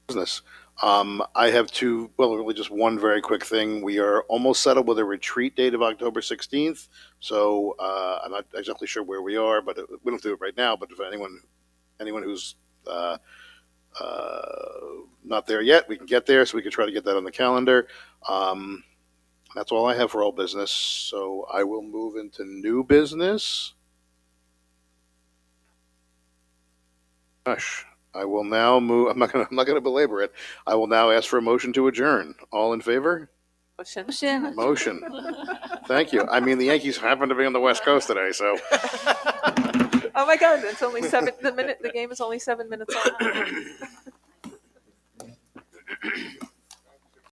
Business. I have really just one very quick thing. We are almost settled with a retreat date of October 16th. So I'm not exactly sure where we are, but we don't do it right now. But if anyone who's not there yet, we can get there. So we can try to get that on the calendar. That's all I have for old business. So I will move into new business. Gosh. I will now move. I'm not gonna belabor it. I will now ask for a motion to adjourn. All in favor? Motion. Motion. Thank you. I mean, the Yankees happen to be on the West Coast today, so. Oh my God! It's only 7. The game is only 7 minutes long.